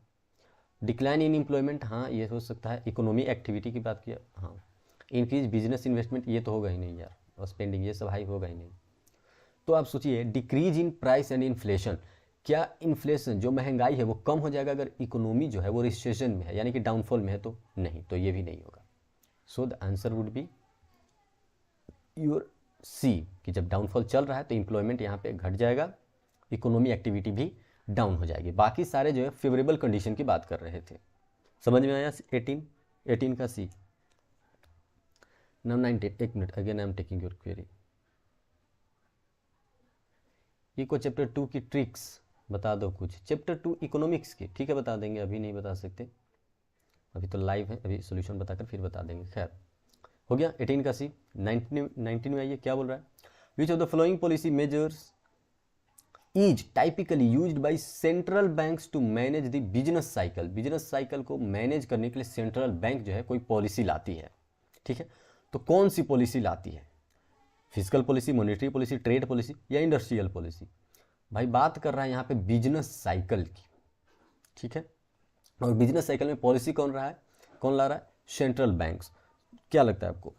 डिक्लाइन इन एम्प्लॉयमेंट, हाँ ये हो सकता है। इकोनॉमी एक्टिविटी की बात किया, हाँ। इंक्रीज बिजनेस इन्वेस्टमेंट, ये तो होगा ही नहीं यार, और स्पेंडिंग, ये सब हाई होगा ही नहीं। तो आप सोचिए, decrease in price and inflation, क्या इन्फ्लेशन जो महंगाई है वो कम हो जाएगा अगर इकोनॉमी जो है वो रिसेशन में है, यानी कि डाउनफॉल में है? तो नहीं, तो ये भी नहीं होगा। So the answer would be your C, कि जब डाउनफॉल चल रहा है तो एम्प्लॉयमेंट यहाँ पे घट जाएगा, इकोनॉमी एक्टिविटी भी डाउन हो जाएगी। बाकी सारे जो है फेवरेबल कंडीशन की बात कर रहे थे। समझ में आया? 18 का सी। नाउ 19, एक minute again I am taking your query. Eco chapter 2 की ट्रिक्स बता दो कुछ, चैप्टर 2 इकोनॉमिक्स की, ठीक है बता देंगे, अभी नहीं बता सकते, अभी तो लाइव है, अभी सॉल्यूशन बताकर फिर बता देंगे। खैर, हो गया 18 का सी। 19 में आइए, क्या बोल रहा है? Which of the following policy measures is typically used by central banks to manage the business cycle. Business cycle को मैनेज करने के लिए सेंट्रल बैंक जो है कोई पॉलिसी लाती है, ठीक है? तो कौन सी पॉलिसी लाती है? Physical policy, monetary policy, trade policy या इंडस्ट्रियल पॉलिसी? भाई बात कर रहा है यहाँ पे बिजनेस साइकिल की, ठीक है? और बिजनेस साइकिल में पॉलिसी कौन ला रहा है? Central banks. क्या लगता है आपको,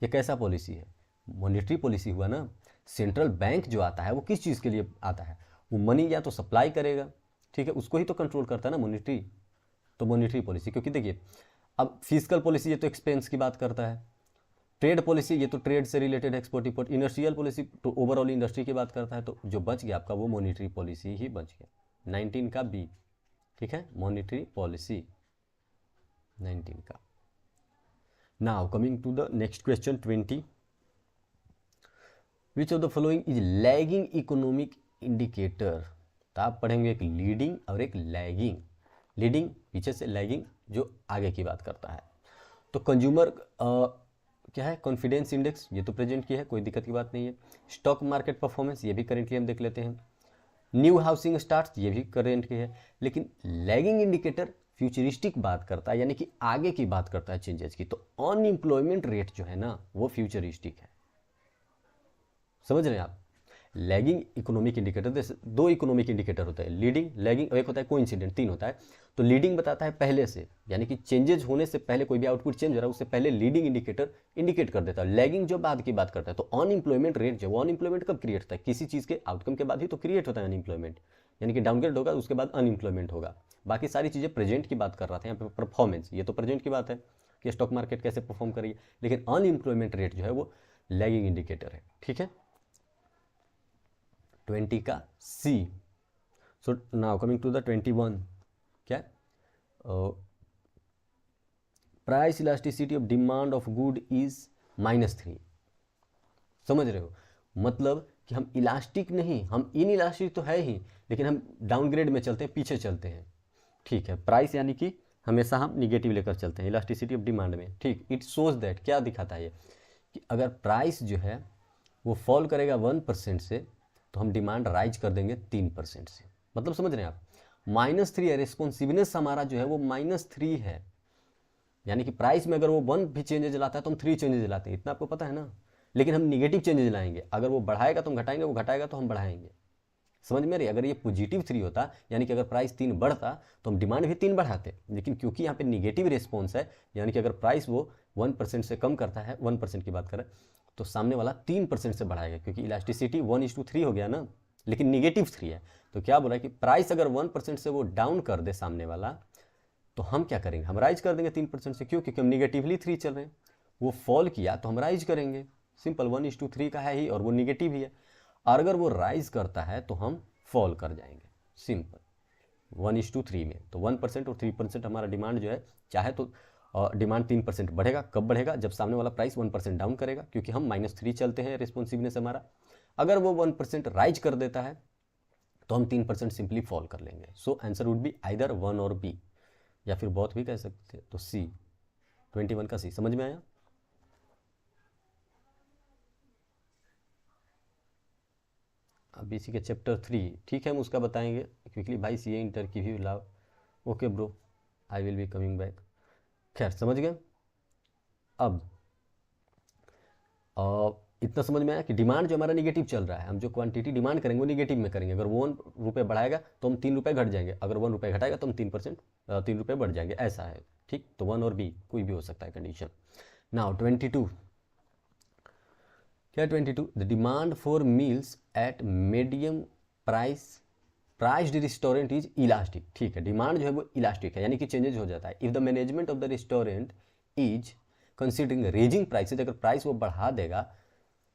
ये कैसा पॉलिसी है? मॉनेटरी पॉलिसी हुआ ना। सेंट्रल बैंक जो आता है वो किस चीज़ के लिए आता है? वो मनी या तो सप्लाई करेगा, ठीक है, उसको ही तो कंट्रोल करता है ना मॉनेटरी, तो मॉनेटरी पॉलिसी। क्योंकि देखिए, अब फिजिकल पॉलिसी ये तो एक्सपेंस की बात करता है, ट्रेड पॉलिसी ये तो ट्रेड से related export import, industrial policy तो ओवरऑल इंडस्ट्री की बात करता है, तो जो बच गया आपका वो मॉनेटरी पॉलिसी ही बच गया। 19 का बी, ठीक है, मॉनेटरी पॉलिसी 19 का। Now coming to the next question 20, which of the following is lagging economic indicator? तो आप पढ़ेंगे एक लीडिंग और एक लैगिंग। लीडिंग पीछे से, लैगिंग जो आगे की बात करता है। तो कंज्यूमर क्या है? कॉन्फिडेंस इंडेक्स, ये तो प्रेजेंट की है, कोई दिक्कत की बात नहीं है। स्टॉक मार्केट परफॉर्मेंस, ये भी करेंटली हम देख लेते हैं। न्यू हाउसिंग स्टार्ट्स, ये भी करेंट की है। लेकिन लैगिंग इंडिकेटर फ्यूचरिस्टिक बात करता है, यानी कि आगे की बात करता है चेंजेस की। तो अनएम्प्लॉयमेंट रेट जो है ना वो फ्यूचरिस्टिक है, समझ रहे हैं आप? लैगिंग इकोनॉमिक इंडिकेटर, जैसे दो इकोनॉमिक इंडिकेटर होते हैं, लीडिंग, लैगिंग, एक होता है कोइंसिडेंट, तीन होता है। तो लीडिंग बताता है पहले से, यानी कि चेंजेज होने से पहले, कोई भी आउटपुट चेंज हो रहा है उससे पहले लीडिंग इंडिकेटर इंडिकेट कर देता है। लैगिंग जो बाद की बात करता है। तो अनएम्प्लॉयमेंट रेट जो, वो अनएम्प्लॉयमेंट कब क्रिएट होता है, किसी चीज़ के आउटकम के बाद ही तो क्रिएट होता है अनएम्प्लॉयमेंट, यानी कि डाउनग्रेड होगा उसके बाद अनएम्प्लॉयमेंट होगा। बाकी सारी चीज़ें प्रेजेंट की बात कर रहा था, यहाँ पे परफॉर्मेंस, ये तो प्रेजेंट की बात है कि स्टॉक मार्केट कैसे परफॉर्म करिए, लेकिन अनएम्प्लॉयमेंट रेट जो है वो लैगिंग इंडिकेटर है। ठीक है, 20 का C. So now coming to the 21, क्या price elasticity of demand of good is -3। समझ रहे हो, मतलब कि हम इलास्टिक नहीं, हम इन इलास्टिक तो है ही, लेकिन हम डाउनग्रेड में चलते हैं, पीछे चलते हैं। ठीक है, प्राइस यानी कि हमेशा हम निगेटिव लेकर चलते हैं इलास्टिसिटी ऑफ डिमांड में। ठीक, इट शोज दैट, क्या दिखाता है ये, कि अगर प्राइस जो है वो फॉल करेगा 1% से, तो हम डिमांड राइज कर देंगे 3% से। मतलब समझ रहे हैं आप, -3 है, रिस्पॉन्सिवनेस हमारा जो है वो -3 है, यानी कि प्राइस में अगर वो 1 भी चेंजेज लाता है तो हम 3 चेंजेज लाते हैं, इतना आपको पता है ना। लेकिन हम निगेटिव चेंजेज लाएंगे, अगर वो बढ़ाएगा तो हम घटाएंगे, वो घटाएगा तो हम बढ़ाएंगे। समझ में रही, अगर ये पॉजिटिव 3 होता, यानी कि अगर प्राइस 3 बढ़ता तो हम डिमांड भी 3 बढ़ाते, लेकिन क्योंकि यहाँ पे निगेटिव रिस्पॉन्स है, यानी कि अगर प्राइस वो 1% से कम करता है, 1% की बात करें, तो सामने वाला 3% से बढ़ाएगा, क्योंकि इलास्टिसिटी 1:3 हो गया ना, लेकिन निगेटिव 3 है। तो क्या बोला कि प्राइस अगर 1% से वो डाउन कर दे सामने वाला, तो हम क्या करेंगे, हम राइज कर देंगे 3% से। क्यों, क्योंकि हम निगेटिवली 3 चल रहे हैं। वो फॉल किया तो हम राइज करेंगे, सिंपल, 1:3 का है ही, और वो निगेटिव ही है। और अगर वो राइज करता है तो हम फॉल कर जाएंगे, सिंपल, 1:3 में। तो 1% और 3% हमारा डिमांड जो है, चाहे तो डिमांड 3% बढ़ेगा, कब बढ़ेगा, जब सामने वाला प्राइस 1% डाउन करेगा, क्योंकि हम -3 चलते हैं रिस्पॉन्सिवनेस हमारा। अगर वो 1% राइज कर देता है तो हम 3% सिंपली फॉल कर लेंगे। सो आंसर वुड बी आइदर 1 और बी, या फिर बहुत भी कह सकते हैं। तो सी, 21 का सी। समझ में आया? अब इसी के चैप्टर 3, ठीक है, हम उसका बताएंगे क्विकली। भाई सीए इंटर की भी लाभ, okay bro, I will be coming back. खैर, समझ गए। अब इतना समझ में आया कि डिमांड जो हमारा निगेटिव चल रहा है, हम जो क्वांटिटी डिमांड करेंगे वो निगेटिव में करेंगे। अगर वो 1 रुपये बढ़ाएगा तो हम 3 रुपये घट जाएंगे, अगर 1 रुपये घटाएगा तो हम 3 रुपये बढ़ जाएंगे, ऐसा है। ठीक, तो 1 और बी कोई भी हो सकता है कंडीशन। नाउ 22, क्या 22, the demand for meals eight medium priced restaurant is elastic. ठीक है, डिमांड जो है वो इलास्टिक है, यानी कि चेंजेज हो जाता है। If the management of the restaurant is considering raising prices, अगर प्राइस वो बढ़ा देगा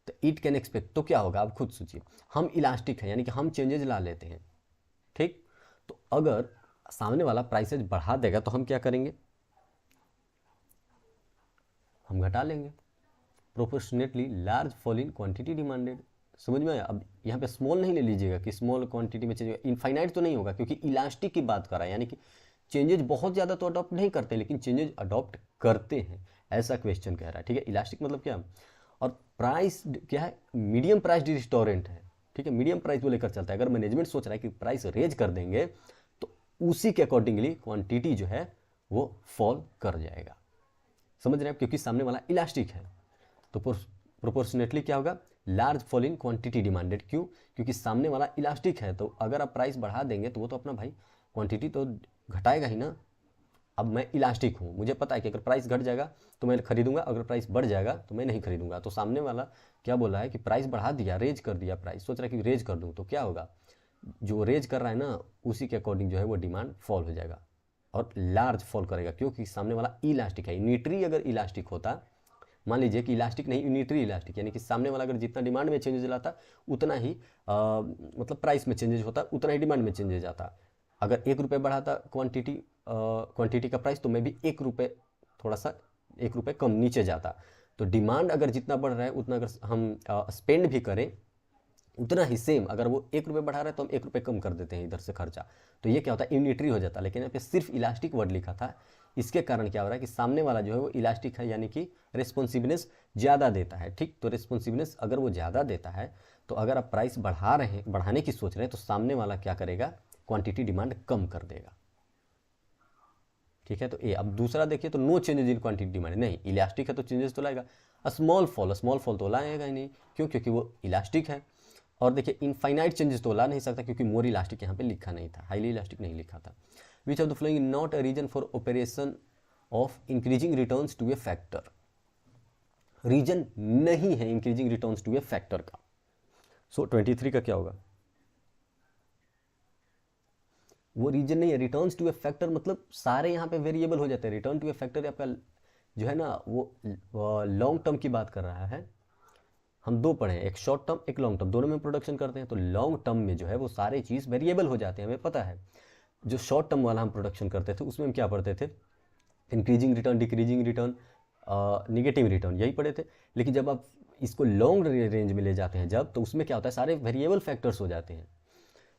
तो इट कैन एक्सपेक्ट, तो क्या होगा आप खुद सोचिए। हम इलास्टिक है, यानी कि हम चेंजेज ला लेते हैं। ठीक, तो अगर सामने वाला प्राइसेज बढ़ा देगा तो हम क्या करेंगे, हम घटा लेंगे। Proportionately large fall in quantity demanded. समझ में आया? अब यहाँ पे स्मॉल नहीं ले लीजिएगा कि स्मॉल क्वांटिटी में चेंज होगा, इनफाइनाइट तो नहीं होगा, क्योंकि इलास्टिक की बात कर रहा है, यानी कि चेंजेज बहुत ज़्यादा तो अडॉप्ट नहीं करते, लेकिन चेंजेज अडॉप्ट करते हैं, ऐसा क्वेश्चन कह रहा है। ठीक है, इलास्टिक मतलब क्या, और प्राइस क्या है, मीडियम प्राइस रेस्टोरेंट है। ठीक है, मीडियम प्राइस वो लेकर चलता है। अगर मैनेजमेंट सोच रहा है कि प्राइस रेज कर देंगे तो उसी के अकॉर्डिंगली क्वांटिटी जो है वो फॉल कर जाएगा। समझ रहे हैं आप, क्योंकि सामने वाला इलास्टिक है। तो प्रोपोर्शनेटली क्या होगा, large fall in quantity demanded. क्यों, क्योंकि सामने वाला इलास्टिक है, तो अगर आप प्राइस बढ़ा देंगे तो वो तो अपना भाई क्वांटिटी तो घटाएगा ही ना। अब मैं इलास्टिक हूँ, मुझे पता है कि अगर प्राइस घट जाएगा तो मैं खरीदूंगा, अगर प्राइस बढ़ जाएगा तो मैं नहीं खरीदूंगा। तो सामने वाला क्या बोला है कि प्राइस बढ़ा दिया, रेज कर दिया प्राइस, सोच रहा है कि रेज कर दूँ, तो क्या होगा, जो रेज कर रहा है ना उसी के अकॉर्डिंग जो है वो डिमांड फॉल हो जाएगा और लार्ज फॉल करेगा, क्योंकि सामने वाला इलास्टिक है। यूनिटरी अगर इलास्टिक होता, मान लीजिए कि इलास्टिक नहीं, यूनिटरी इलास्टिक, यानी कि सामने वाला अगर जितना डिमांड में चेंजेज लाता उतना ही मतलब प्राइस में चेंजेज होता, उतना ही डिमांड में चेंजेज आता। अगर 1 रुपये बढ़ाता क्वांटिटी का प्राइस, तो मैं भी 1 रुपये, थोड़ा सा 1 रुपये कम नीचे जाता। तो डिमांड अगर जितना बढ़ रहा है उतना अगर हम स्पेंड भी करें उतना ही सेम, अगर वो 1 रुपये बढ़ा रहा है तो हम 1 रुपये कम कर देते हैं इधर से खर्चा। तो ये क्या होता है, यूनिटरी हो जाता। लेकिन यहाँ पे सिर्फ इलास्टिक वर्ड लिखा था, इसके कारण क्या हो रहा है कि सामने वाला जो है वो इलास्टिक है, यानी कि रिस्पॉन्सिवनेस ज़्यादा देता है। ठीक, तो रिस्पॉन्सिवनेस अगर वो ज़्यादा देता है तो अगर आप प्राइस बढ़ा रहे हैं, बढ़ाने की सोच रहे हैं, तो सामने वाला क्या करेगा, क्वांटिटी डिमांड कम कर देगा। ठीक है, तो ए। अब दूसरा देखिए, तो no changes in quantity demand, नहीं, इलास्टिक है तो चेंजेस तो लाएगा। स्मॉल फॉल तो लाएगा ही नहीं। क्यों, क्योंकि वो इलास्टिक है। और देखिए इनफाइनाइट चेंजेस तो ला नहीं सकता क्योंकि मोर इलास्टिक यहाँ पे लिखा नहीं था, हाईली इलास्टिक नहीं लिखा था। Which of the following not a reason for operation of increasing returns to a factor, reason नहीं है increasing returns to a factor का। सो 23 का क्या होगा, वो रीजन नहीं है। रिटर्न्स टू ए फैक्टर मतलब सारे यहाँ पे वेरिएबल हो जाते हैं। रिटर्न टू ए फैक्टर आपका जो है ना वो लॉन्ग टर्म की बात कर रहा है। हम दो पढ़े हैं, एक शॉर्ट टर्म एक लॉन्ग टर्म, दोनों में प्रोडक्शन करते हैं। तो लॉन्ग टर्म में जो है वो सारे चीज़ वेरिएबल हो जाते हैं, हमें पता है। जो शॉर्ट टर्म वाला हम प्रोडक्शन करते थे उसमें हम क्या पढ़ते थे, increasing return, decreasing return, negative return, यही पढ़े थे। लेकिन जब आप इसको लॉन्ग रेंज में ले जाते हैं जब, तो उसमें क्या होता है, सारे वेरिएबल फैक्टर्स हो जाते हैं।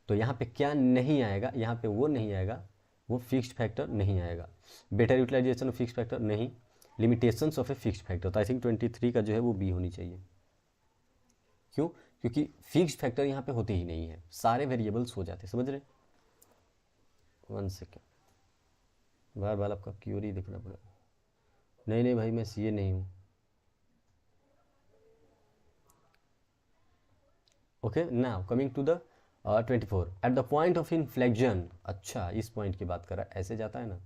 तो यहाँ पे क्या नहीं आएगा, यहाँ पे वो नहीं आएगा, वो फिक्स्ड फैक्टर नहीं आएगा। Better utilisation of fixed factor नहीं, limitations of a fixed factor. तो आई थिंक 23 का जो है वो बी होनी चाहिए। क्यों, क्योंकि फिक्स्ड फैक्टर यहाँ पे होते ही नहीं है, सारे वेरिएबल्स हो जाते हैं, समझ रहे। 1 सेकेंड, बार बार आपका क्यूरी देखना पड़ेगा। नहीं नहीं भाई मैं सीए नहीं हूँ। Okay now coming to the 24 at the point of inflection. अच्छा इस पॉइंट की बात कर रहा है, ऐसे जाता है ना,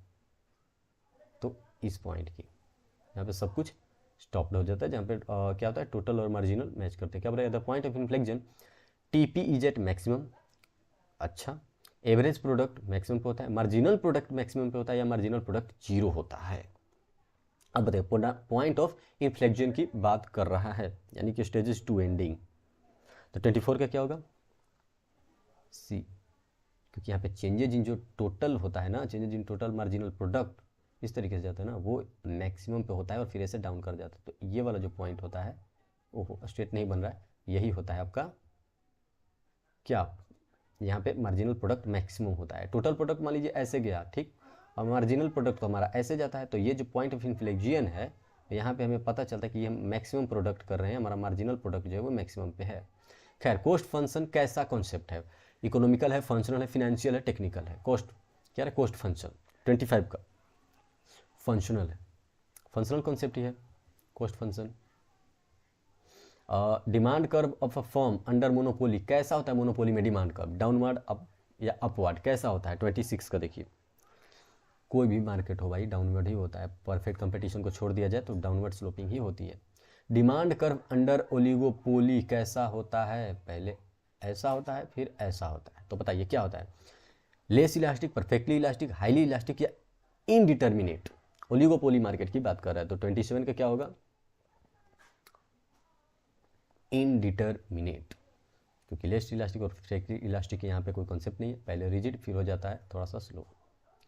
तो इस पॉइंट की यहाँ पे सब कुछ स्टॉप्ड हो जाता है, जहाँ पे क्या होता है, टोटल और मार्जिनल मैच करते हैं। क्या बोला, the point of inflection TP is at maximum. अच्छा, एवरेज प्रोडक्ट मैक्सिमम पे होता है, मार्जिनल प्रोडक्ट मैक्सिमम पे होता है, या मार्जिनल प्रोडक्ट जीरो होता है। अब बताइए, पॉइंट ऑफ इन्फ्लेक्शन की बात कर रहा है, यानी कि स्टेजेस टू एंडिंग। तो 24 का क्या होगा, सी, क्योंकि यहाँ पे चेंजेज इन जो टोटल होता है ना, changes in total marginal product इस तरीके से जाता है ना, वो मैक्सिमम पे होता है और फिर ऐसे डाउन कर जाता है। तो ये वाला जो पॉइंट होता है, ओहो स्ट्रेट नहीं बन रहा है, यही होता है आपका क्या, यहाँ पे मार्जिनल प्रोडक्ट मैक्सिमम होता है। टोटल प्रोडक्ट मान लीजिए ऐसे गया, ठीक, और मार्जिनल प्रोडक्ट तो हमारा ऐसे जाता है। तो ये जो पॉइंट ऑफ इन्फ्लेक्शन है, यहाँ पे हमें पता चलता है कि ये हम मैक्सिमम प्रोडक्ट कर रहे हैं, हमारा मार्जिनल प्रोडक्ट जो है वो मैक्सिमम पे है। खैर, कोस्ट फंक्शन कैसा कॉन्सेप्ट है, इकोनॉमिकल है, फंक्शनल है, फिनेंशियल है, टेक्निकल है। कोस्ट क्या है, कोस्ट फंक्शन 25 का फंक्शनल है, फंक्शनल कॉन्सेप्ट ही है cost function. Demand curve of a firm under monopoly कैसा होता है, मोनोपोली में डिमांड कर्व डाउनवर्ड अप या अपवर्ड कैसा होता है। 26 का देखिए, कोई भी मार्केट हो भाई डाउनवर्ड ही होता है, परफेक्ट कंपटीशन को छोड़ दिया जाए तो डाउनवर्ड स्लोपिंग ही होती है। डिमांड कर्व अंडर ओलिगोपोली कैसा होता है, पहले ऐसा होता है फिर ऐसा होता है। तो बताइए क्या होता है, less elastic, perfectly elastic, highly elastic, या इनडिटर्मिनेट। ओलिगोपोली मार्केट की बात कर रहा है। तो 27 का क्या होगा, इनडिटर्मिनेट, क्योंकि लेस इलास्टिक और परफेक्टली इलास्टिक यहाँ पे कोई कॉन्सेप्ट नहीं है, पहले रिजिड फिर हो जाता है थोड़ा सा स्लो,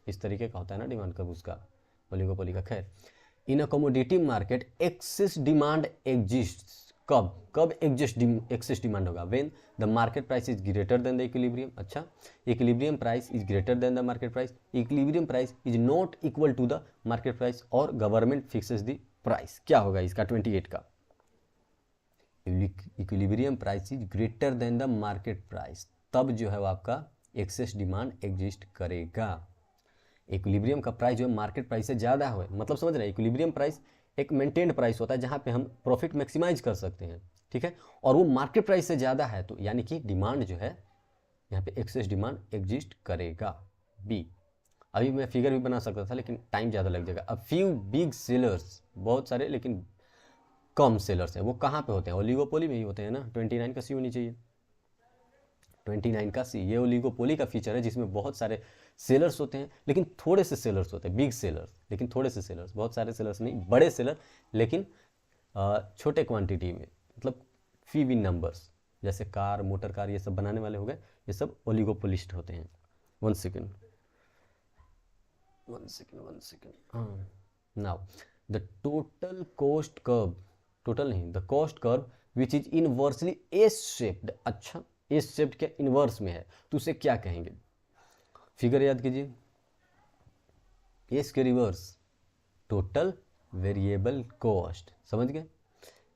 इस तरीके का होता है ना डिमांड कर्व उसका, ओलिगोपोली का। खैर, in a commodity market excess demand exist, कब कब एक्सेस डिमांड होगा, when the market price is greater than the equilibrium. अच्छा, equilibrium price is greater than the market price, equilibrium price is not equal to the market price, और गवर्नमेंट फिक्सेस द प्राइस। क्या होगा इसका 28 का, equilibrium price is greater than the market price, तब जो है वो आपका एक्सेस डिमांड एग्जिस्ट करेगा। इक्विलिब्रियम का प्राइस जो है मार्केट प्राइस से ज़्यादा हो, मतलब समझ रहे हैं, इक्विलिब्रियम प्राइस एक मेंटेन्ड प्राइस होता है जहाँ पे हम प्रॉफिट मैक्सिमाइज कर सकते हैं, ठीक है, और वो मार्केट प्राइस से ज़्यादा है, तो यानी कि डिमांड जो है यहाँ पे एक्सेस डिमांड एग्जिस्ट करेगा। बी, अभी मैं फिगर भी बना सकता था लेकिन टाइम ज़्यादा लग जाएगा। अब फ्यू बिग सेलर्स, बहुत सारे लेकिन कम सेलर्स हैं, वो कहाँ पे होते हैं, ओलिगोपोली में ही होते हैं ना। 29 का सी होनी चाहिए, 29 का सी, ये ओलिगोपोली का फीचर है जिसमें बहुत सारे सेलर्स होते हैं लेकिन थोड़े से सेलर्स होते हैं, बिग सेलर्स लेकिन थोड़े से सेलर्स, बहुत सारे सेलर्स नहीं, बड़े सेलर लेकिन छोटे क्वांटिटी में, मतलब फी इन नंबर्स, जैसे कार, मोटर कार, ये सब बनाने वाले हो गए, ये सब ओलिगोपोलिस्ट होते हैं। 1 सेकेंड, हाँ, now the total cost curve, total नहीं, the cost curve which is inversely S shaped. अच्छा, एस शेप्ड क्या इनवर्स में है, तो उसे क्या कहेंगे, फिगर याद कीजिए, एस के रिवर्स टोटल वेरिएबल कॉस्ट, समझ गए।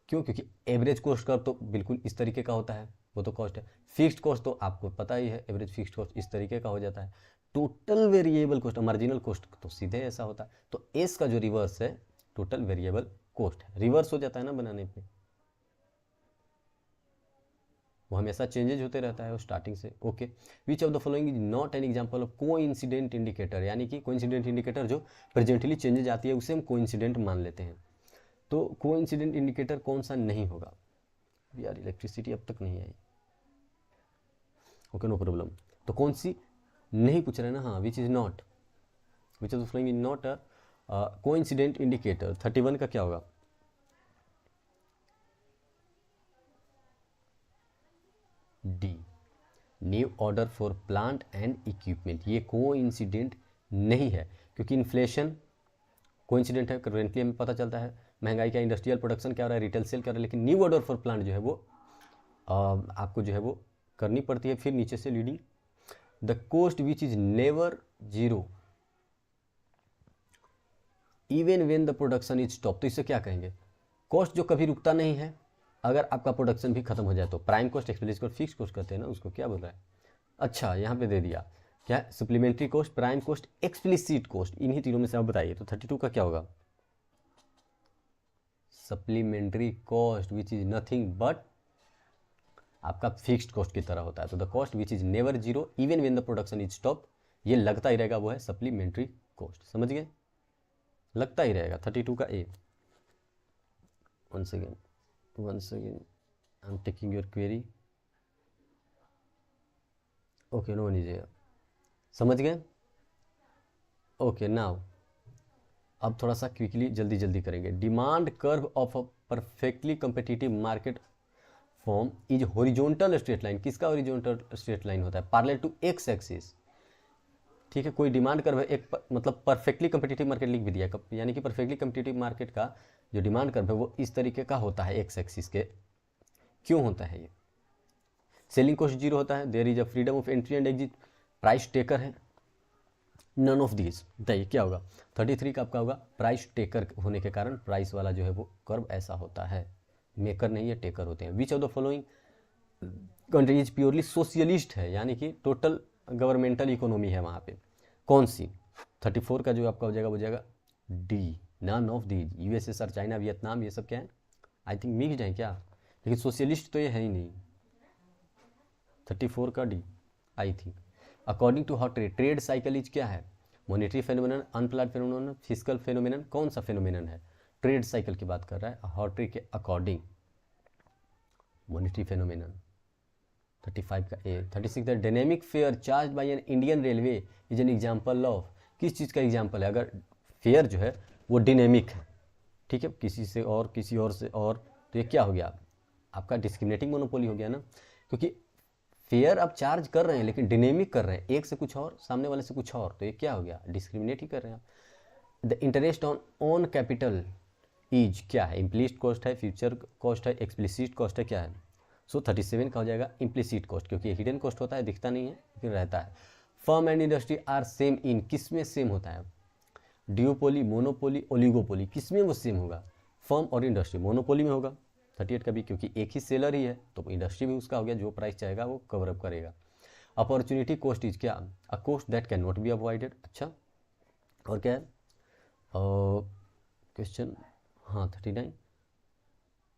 क्यों, क्योंकि एवरेज कॉस्ट कर्व तो बिल्कुल इस तरीके का होता है, वो तो कॉस्ट है। फिक्स्ड कॉस्ट तो आपको पता ही है, एवरेज फिक्स्ड कॉस्ट इस तरीके का हो जाता है। Total variable cost, marginal cost तो सीधे ऐसा होता है। तो एस का जो रिवर्स है टोटल वेरिएबल कॉस्ट है, रिवर्स हो जाता है ना बनाने पे। वो हमेशा चेंजेज होते रहता है वो स्टार्टिंग से। Okay, which of the following is not an example of coincident indicator, यानी कि कोइंसिडेंट इंडिकेटर जो प्रेजेंटली चेंजेज आती है उसे हम कोइंसिडेंट मान लेते हैं। तो कोइंसिडेंट इंडिकेटर कौन सा नहीं होगा यार, इलेक्ट्रिसिटी अब तक नहीं आई। Okay, no problem. तो कौन सी नहीं पूछ रहे ना, हाँ, which is not, which of the following is not a coincident indicator. 31 का क्या होगा? D, new order for plant and equipment. ये कोइंसिडेंट नहीं है क्योंकि इन्फ्लेशन कोइंसिडेंट है, करेंटली हमें पता चलता है महंगाई का, इंडस्ट्रियल प्रोडक्शन क्या हो रहा है, रिटेल सेल क्या हो रहा है, लेकिन न्यू ऑर्डर फॉर प्लांट जो है वो आपको जो है वो करनी पड़ती है। फिर नीचे से leading, the cost which is never zero even when the production is stop. तो इसे क्या कहेंगे? कॉस्ट जो कभी रुकता नहीं है अगर आपका प्रोडक्शन भी खत्म हो जाए तो। Prime cost, explicit cost, fix cost कहते हैं ना, उसको क्या बोल रहा है? अच्छा, यहाँ पे दे दिया क्या है? Supplementary cost, prime cost, explicit cost, इन्हीं तीनों में से आप बताइए। तो 32 का क्या होगा? Supplementary cost which is nothing but आपका फिक्स्ड कॉस्ट की तरह होता है। तो the cost which is never zero even when the production is stop, ये लगता ही रहेगा, वो है सप्लीमेंट्री कॉस्ट। समझ गए? लगता ही रहेगा। 32 का A. once again I'm taking your query। Okay, नो लीजिएगा, समझ गए? ओके, नाउ अब थोड़ा सा क्विकली जल्दी करेंगे। Demand curve of a perfectly competitive market form is horizontal straight line. किसका हॉरिजॉन्टल स्ट्रेट लाइन होता है? Parallel to X axis. ठीक है, कोई डिमांड कर्व है, एक मतलब परफेक्टली कंपिटिटिव मार्केट लिख भी दिया, यानी कि परफेक्टली कंपिटिटिव मार्केट का जो डिमांड कर्व है वो इस तरीके का होता है, एक्स एक्सिस के। क्यों होता है ये? सेलिंग कॉस्ट जीरो होता है, there is a freedom of entry and exit, price taker है, नन ऑफ दिस। बताइए क्या होगा? 33 का आपका होगा प्राइस टेकर होने के कारण प्राइस वाला जो है वो कर्व ऐसा होता है। मेकर नहीं है, टेकर होते हैं। विच of the following country is purely socialist है, यानी कि टोटल गवर्नमेंटल इकोनॉमी है वहाँ पे, कौन सी? 34 का जो आपका हो जाएगा वो जाएगा D, none of these. USSR, China, Vietnam, ये सब क्या है? आई थिंक मिक्सड है क्या, लेकिन सोशलिस्ट तो ये है ही नहीं। 34 का D, I think. According to Hawtrey trade, trade cycle is क्या है? Monetary phenomenon, unplanned phenomenon, physical phenomenon, कौन सा फेनोमेनन है? ट्रेड साइकिल की बात कर रहा है हॉट ट्रेड के अकॉर्डिंग, मॉनेटरी फेनोमेनन। 35 का ए। 36 the dynamic fair charge by an Indian railway is an example of. किस चीज़ का एग्जाम्पल है? अगर फेयर जो है वो डायनेमिक है, ठीक है, किसी से और किसी और से और, तो ये क्या हो गया? आपका डिस्क्रिमिनेटिंग मोनोपोली हो गया ना, क्योंकि फेयर आप चार्ज कर रहे हैं लेकिन डायनेमिक कर रहे हैं, एक से कुछ और सामने वाले से कुछ और, तो ये क्या हो गया? डिस्क्रिमिनेट ही कर रहे हैं आप। The interest on own capital is क्या है? इम्प्लिसिट कॉस्ट है, फ्यूचर कॉस्ट है, एक्सप्लिसिट कॉस्ट है, क्या है? सो 37 का हो जाएगा इम्प्लिसिट कॉस्ट, क्योंकि हिडन कॉस्ट होता है, दिखता नहीं है लेकिन रहता है। Firm and industry are same in, किस में सेम होता है? ड्यूपोली, मोनोपोली, ओलिगोपोली, किस में वो सेम होगा? फर्म और इंडस्ट्री, मोनोपोली में होगा। 38 का भी, क्योंकि एक ही सेलर ही है तो इंडस्ट्री भी उसका हो गया, जो प्राइस चाहेगा वो कवर अप करेगा। अपॉर्चुनिटी कॉस्ट इज क्या? A cost that can not be avoided. अच्छा, और क्या है क्वेश्चन? हाँ, 39,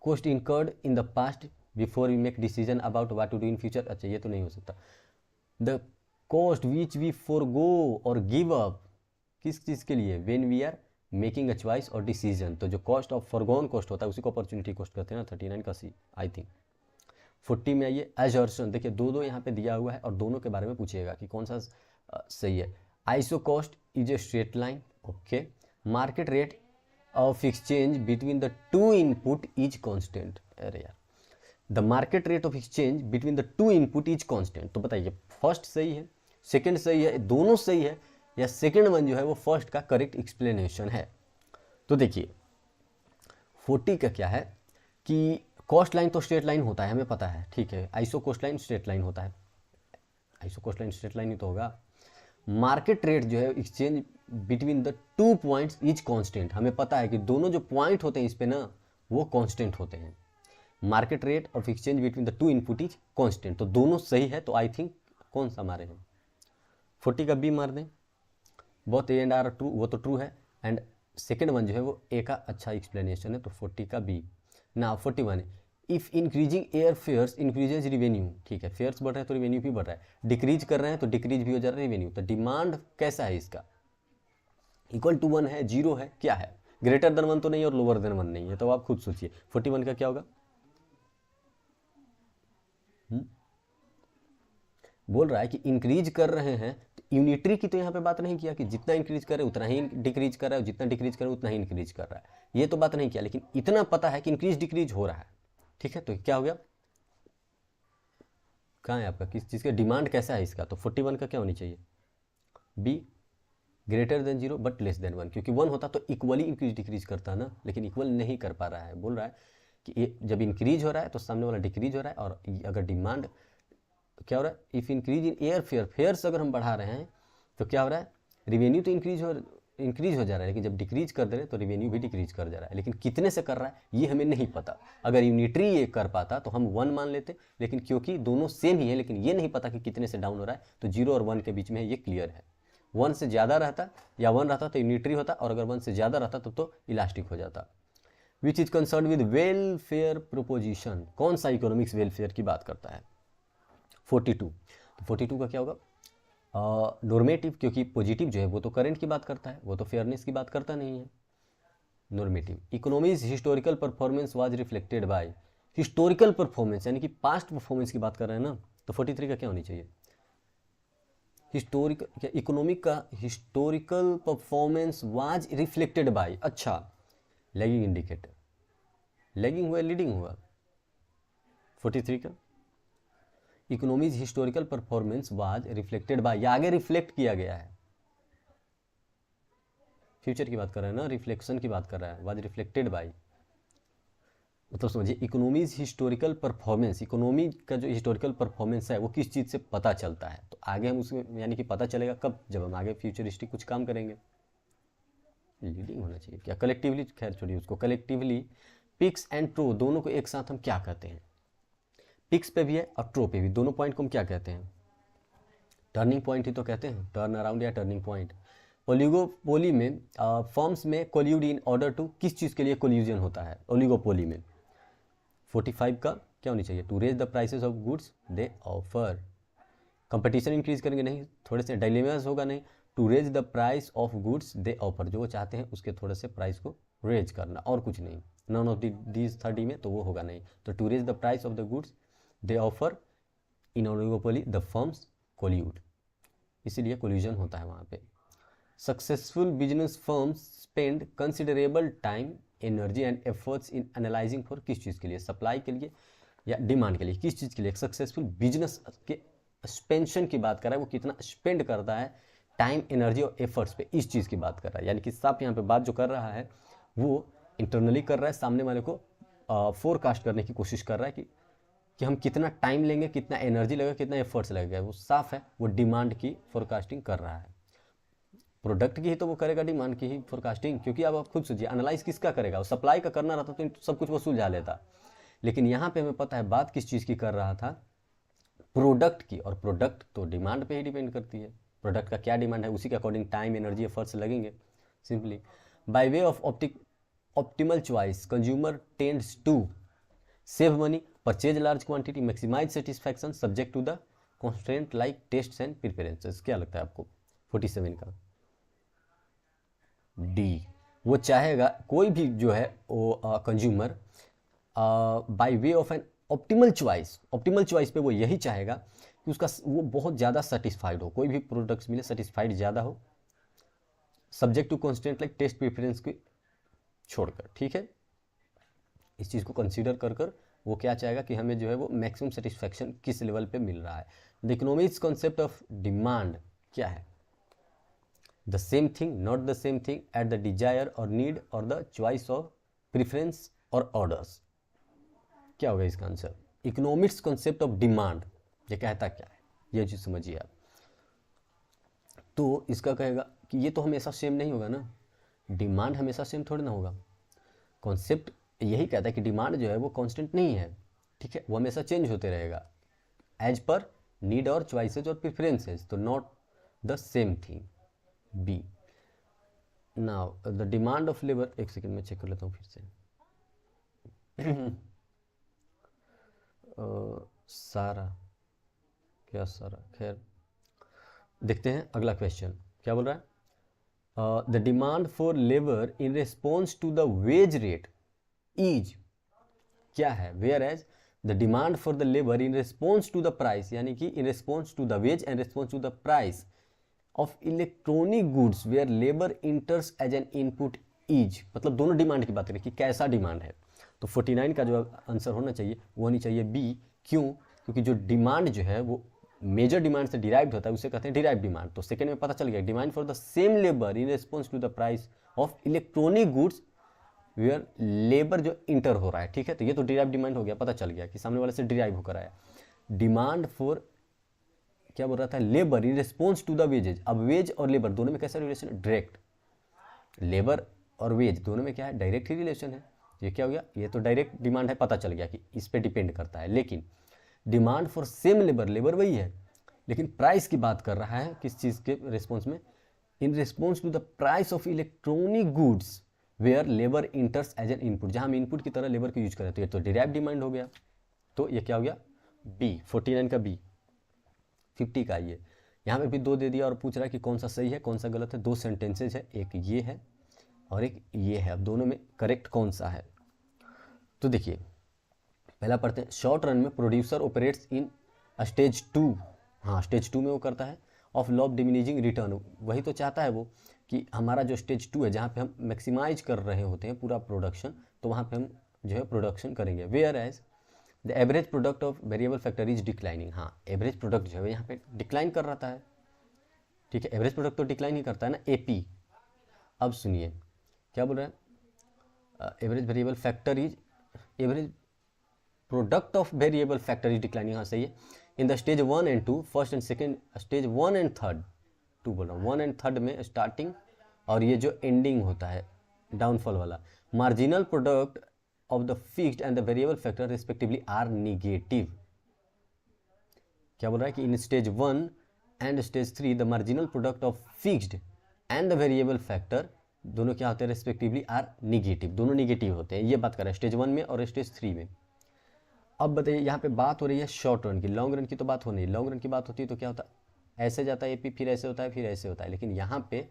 cost incurred in the past before we make decision about what to do in future. अच्छा, ये तो नहीं हो सकता। The cost which we forgo or give up, किस चीज़ के लिए? When we are making a choice or decision. तो जो कॉस्ट ऑफ फॉरगोन कॉस्ट होता है उसी को अपॉर्चुनिटी कॉस्ट कहते हैं ना। 39 का सी, आई थिंक। 40 में आइए, एजर्शन। देखिए दो यहाँ पे दिया हुआ है और दोनों के बारे में पूछिएगा कि कौन सा सही है। Iso cost is a straight line, okay. Market rate of exchange between the to input is constant. अरे यार, the market rate of exchange between the to input is constant. तो बताइए फर्स्ट सही है, सेकेंड सही है, दोनों सही है, या सेकेंड वन जो है वो फर्स्ट का करेक्ट एक्सप्लेनेशन है? तो देखिए 40 का क्या है कि कॉस्ट लाइन तो स्ट्रेट लाइन होता है, हमें पता है, ठीक है। Isocost line straight line होता है, isocost line straight line ही तो होगा। मार्केट रेट जो है exchange between the two points is constant, हमें पता है कि दोनों जो पॉइंट होते हैं इस पे ना वो कांस्टेंट होते हैं। Market rate of exchange between the to input is constant, तो दोनों सही है। तो आई थिंक कौन सा मारे हैं? 40 का बी मार दें। Both A and R true, वो तो ट्रू है, एंड सेकेंड वन जो है वो ए का अच्छा एक्सप्लेनेशन है, तो 40 का बी। ना 41 if increasing air fares increases revenue, ठीक है, फेयर्स बढ़ रहे हैं तो रिवेन्यू भी बढ़ रहा है, डिक्रीज कर रहे हैं तो डिक्रीज भी हो जा रहा है रिवेन्यू। तो डिमांड कैसा है इसका, इक्वल टू 1 है, 0 है, क्या है, ग्रेटर देन 1 तो नहीं और लोअर देन 1 नहीं है, तो आप खुद सोचिए 41 का क्या होगा। बोल रहा है कि इंक्रीज कर रहे हैं, तो यूनिटरी की तो यहाँ पे बात नहीं किया कि जितना इंक्रीज करे उतना ही डिक्रीज कर रहा है, जितना डिक्रीज करे उतना ही इंक्रीज कर रहा है, ये तो बात नहीं किया, लेकिन इतना पता है कि इंक्रीज डिक्रीज हो रहा है, ठीक है। तो क्या हो गया, कहाँ है आपका, किस चीज़ का डिमांड कैसा है इसका, तो 41 का क्या होनी चाहिए, be greater than 0 but less than 1, क्योंकि 1 होता तो इक्वली इंक्रीज डिक्रीज करता ना, लेकिन इक्वल नहीं कर पा रहा है। बोल रहा है कि ये जब इंक्रीज हो रहा है तो सामने वाला डिक्रीज हो रहा है, और अगर डिमांड क्या हो रहा है, if increase in air fare, fares अगर हम बढ़ा रहे हैं तो क्या हो रहा है, रिवेन्यू तो इंक्रीज हो जा रहा है, लेकिन जब डिक्रीज कर दे रहे हैं तो रिवेन्यू भी डिक्रीज कर जा रहा है, लेकिन कितने से कर रहा है ये हमें नहीं पता। अगर यूनिटरी ये कर पाता तो हम 1 मान लेते, लेकिन क्योंकि दोनों सेम ही है, लेकिन ये नहीं पता कि कितने से डाउन हो रहा है, तो 0 और 1 के बीच में है, ये क्लियर है। 1 से ज़्यादा रहता या 1 रहता तो यूनिटरी होता, और अगर 1 से ज़्यादा रहता तो इलास्टिक हो जाता। Which is concern with welfare proposition, कौन सा इकोनॉमिक्स वेलफेयर की बात करता है, 42। तो 42 का क्या होगा, नॉर्मेटिव, क्योंकि पॉजिटिव जो है वो तो करंट की बात करता है, वो तो फेयरनेस की बात करता नहीं है। Normative, economies historical performance was reflected by, historical performance यानी कि पास्ट परफॉर्मेंस की बात कर रहे हैं ना, तो 43 का क्या होनी चाहिए, हिस्टोरिकल, क्या इकोनॉमिक का historical performance was reflected by, अच्छा लैगिंग इंडिकेटर, लैगिंग हुआ लीडिंग हुआ, 43 का economies historical performance was reflected by, या आगे रिफ्लेक्ट किया गया है, फ्यूचर की बात कर रहे हैं ना, रिफ्लेक्शन की बात कर रहा है, वाज रिफ्लेक्टेड बाय, मतलब समझिए इकोनॉमीज हिस्टोरिकल परफॉर्मेंस, इकोनॉमी का जो हिस्टोरिकल परफॉर्मेंस है वो किस चीज़ से पता चलता है, तो आगे हम उसमें यानी कि पता चलेगा कब, जब हम आगे फ्यूचरिस्टिक कुछ काम करेंगे। लीडिंग होना चाहिए क्या, कलेक्टिवली, खैर छोड़िए उसको, कलेक्टिवली पिक्स एंड ट्रो दोनों को एक साथ हम क्या कहते हैं, पिक्स पे भी है और ट्रो पे भी, दोनों पॉइंट को हम क्या कहते हैं, टर्निंग पॉइंट ही तो कहते हैं, टर्न अराउंड या टर्निंग पॉइंट। ओलिगोपोली में फर्म्स में कोल्यूड इन ऑर्डर टू, किस चीज़ के लिए कोल्यूजन होता है ओलिगोपोली में, 45 का क्या होनी चाहिए, to raise the prices of goods they offer, competition increase करेंगे नहीं, थोड़े से डायलेमास होगा नहीं, to raise the price of goods they offer, जो वो चाहते हैं उसके थोड़े से प्राइस को रेज करना, और कुछ नहीं, नॉन ऑफ दीज 30 में तो वो होगा नहीं, तो to raise the price of the goods they offer in oligopoly the firms collude, इसीलिए कोल्यूजन होता है वहाँ पे। Successful business firms spend considerable time energy and efforts in analysing for, किस चीज़ के लिए, सप्लाई के लिए या डिमांड के लिए, किस चीज़ के लिए, सक्सेसफुल बिजनेस के स्पेंशन की बात कर रहा है, वो कितना स्पेंड करता है टाइम एनर्जी और एफर्ट्स पे, इस चीज़ की बात कर रहा है, यानी कि साफ यहाँ पे बात जो कर रहा है वो इंटरनली कर रहा है, सामने वाले को फोरकास्ट करने की कोशिश कर रहा है कि हम कितना टाइम लेंगे, कितना एनर्जी लगेगा, कितना एफर्ट्स लगेगा, वो साफ है, वो डिमांड की फोरकास्टिंग कर रहा है। प्रोडक्ट की ही तो वो करेगा, डिमांड की ही फोरकास्टिंग, क्योंकि अब आप खुद सोचिए एनालाइज किसका करेगा, वो सप्लाई का करना रहता तो सब कुछ वो सुलझा लेता, लेकिन यहाँ पे हमें पता है बात किस चीज़ की कर रहा था, प्रोडक्ट की, और प्रोडक्ट तो डिमांड पे ही डिपेंड करती है, प्रोडक्ट का क्या डिमांड है उसी के अकॉर्डिंग टाइम एनर्जी एफर्ट्स लगेंगे simply. By way of optimal choice consumer tends to save money, purchase large quantity, maximise satisfaction subject to the constant like taste and preferences, क्या लगता है आपको 47 का, डी, वो चाहेगा कोई भी जो है वो consumer by way of an optimal choice पे वो यही चाहेगा कि उसका वो बहुत ज़्यादा सेटिस्फाइड हो, कोई भी प्रोडक्ट्स मिले सेटिस्फाइड ज़्यादा हो, subject to constant like taste preference को छोड़कर, ठीक है, इस चीज़ को कंसीडर कर वो क्या चाहेगा कि हमें जो है वो मैक्सिमम सेटिस्फैक्शन किस लेवल पे मिल रहा है। The economics concept of demand क्या है, the same thing, not the same thing, at the desire और नीड और द चॉइस ऑफ प्रिफरेंस और ऑर्डर्स, क्या होगा इसका answer, economics concept of demand ये कहता क्या है, ये चीज़ समझिए आप। तो इसका कहेगा कि ये तो हमेशा सेम नहीं होगा ना, डिमांड हमेशा सेम थोड़ी ना होगा, कॉन्सेप्ट यही कहता है कि डिमांड जो है वो कांस्टेंट नहीं है, ठीक है, वो हमेशा चेंज होते रहेगा एज पर नीड और चॉइसेस और प्रेफरेंसेस, तो not the same thing, B. Now the demand of labour, एक सेकेंड में चेक कर लेता हूँ फिर से सारा, क्या सारा, खैर देखते हैं अगला क्वेश्चन क्या बोल रहा है। The demand for labour in response to the wage rate is, क्या है, whereas the demand for the labour in response to the price, यानी कि in response to the wage and response to the price of electronic goods where labour enters as an input is, मतलब दोनों डिमांड की बात करें कि कैसा डिमांड है। तो 49 का जो आंसर होना चाहिए वो होनी चाहिए बी। क्यों? क्योंकि जो डिमांड जो है वो मेजर डिमांड से डिराइव्ड होता है, उसे कहते हैं डिराइव डिमांड। तो सेकंड में पता चल गया, demand for the same labour in response to the price of electronic goods where labour जो इंटर हो रहा है, ठीक है। तो ये तो डिराइव डिमांड हो गया, पता चल गया कि सामने वाले से डिराइव होकर आया। डिमांड फॉर, क्या बोल रहा था, labour in response to the wages. अब वेज और लेबर दोनों में कैसा रिलेशन है, डायरेक्ट। लेबर और वेज दोनों में क्या है, डायरेक्ट ही रिलेशन है। ये क्या हो गया, ये तो डायरेक्ट डिमांड है, पता चल गया कि इस पे डिपेंड करता है। लेकिन demand for same labour, labour वही है लेकिन प्राइस की बात कर रहा है, किस चीज़ के रिस्पॉन्स में, in response to the price of electronic goods where labour enters as an input, जहां हम इनपुट की तरह लेबर को यूज करें। तो ये तो डिराइव डिमांड हो गया, तो ये क्या हो गया, बी, 49 का बी। 50 का ये, यहाँ पे भी 2 दे दिया और पूछ रहा है कि कौन सा सही है कौन सा गलत है। 2 सेंटेंसेज है, एक ये है और एक ये है। अब दोनों में करेक्ट कौन सा है, तो देखिए पहला पढ़ते हैं। शॉर्ट रन में प्रोड्यूसर ऑपरेट्स इन स्टेज 2, हाँ स्टेज 2 में वो करता है, of law of diminishing return. वही तो चाहता है वो कि हमारा जो स्टेज 2 है जहाँ पे हम मैक्सिमाइज कर रहे होते हैं पूरा प्रोडक्शन, तो वहाँ पे हम जो है प्रोडक्शन करेंगे। Whereas the average product of variable factor is declining, हाँ एवरेज प्रोडक्ट जो है यहाँ पे डिक्लाइन कर रहा है, ठीक है। एवरेज प्रोडक्ट तो डिक्लाइन ही करता है ना, एपी। अब सुनिए क्या बोल रहा है, average variable factor is, average product of variable factor is declining, हाँ सही है। In the stage 1 and 2, first and second, stage 1 and 3, 2 बोल रहा हूँ, 1 एंड 3 में स्टार्टिंग और ये जो एंडिंग होता है डाउनफॉल वाला, marginal product of the fixed and the variable factor respectively are negative. क्या बोल रहा है कि in stage 1 and stage 3 the marginal product of fixed and the variable factor दोनों क्या होते हैं, रिस्पेक्टिवली आर निगेटिव, दोनों निगेटिव होते हैं। ये बात कर रहा है स्टेज 1 में और स्टेज 3 में। अब बताइए यहाँ पे बात हो रही है शॉर्ट रन की, लॉन्ग रन की तो बात हो नहीं। लॉन्ग रन की बात होती है तो क्या होता है, ऐसे जाता है एपी, फिर ऐसे होता है, फिर ऐसे होता है। लेकिन यहाँ पे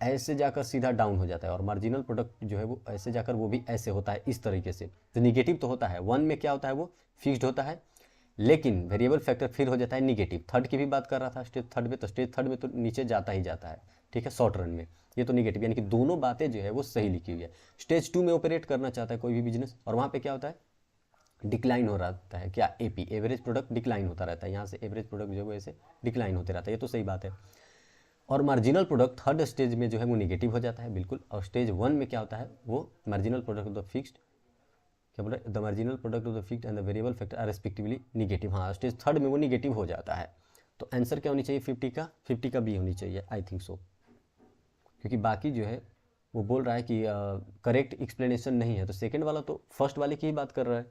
ऐसे जाकर सीधा डाउन हो जाता है और मार्जिनल प्रोडक्ट जो है वो ऐसे जाकर वो भी ऐसे होता है, इस तरीके से। तो निगेटिव तो होता है, 1 में क्या होता है वो फिक्स्ड होता है, लेकिन वेरिएबल फैक्टर फिर हो जाता है निगेटिव। थर्ड की भी बात कर रहा था स्टेज 3 में, तो स्टेज 3 में तो नीचे जाता ही जाता है, ठीक है, शॉर्ट रन में। ये तो निगेटिव, यानी कि दोनों बातें जो है वो सही लिखी हुई है। स्टेज 2 में ऑपरेट करना चाहता है कोई भी बिजनेस, और वहाँ पे क्या होता है, डिक्लाइन हो रहता है, क्या, एपी, एवरेज प्रोडक्ट डिक्लाइन होता रहता है। यहाँ से एवरेज प्रोडक्ट जो है वो ऐसे डिक्लाइन होते रहता है, ये तो सही बात है। और मार्जिनल प्रोडक्ट थर्ड स्टेज में जो है वो निगेटिव हो जाता है, बिल्कुल। और स्टेज 1 में क्या होता है, वो marginal product of the fixed, क्या बोल रहा है, the marginal product of the fixed and the variable factor are respectively negative. हाँ स्टेज 3 में वो निगेटिव हो जाता है। तो आंसर क्या होनी चाहिए 50 का बी होनी चाहिए, आई थिंक सो। क्योंकि बाकी जो है वो बोल रहा है कि करेक्ट एक्सप्लेनेशन नहीं है, तो सेकंड वाला तो फर्स्ट वाले की ही बात कर रहा है,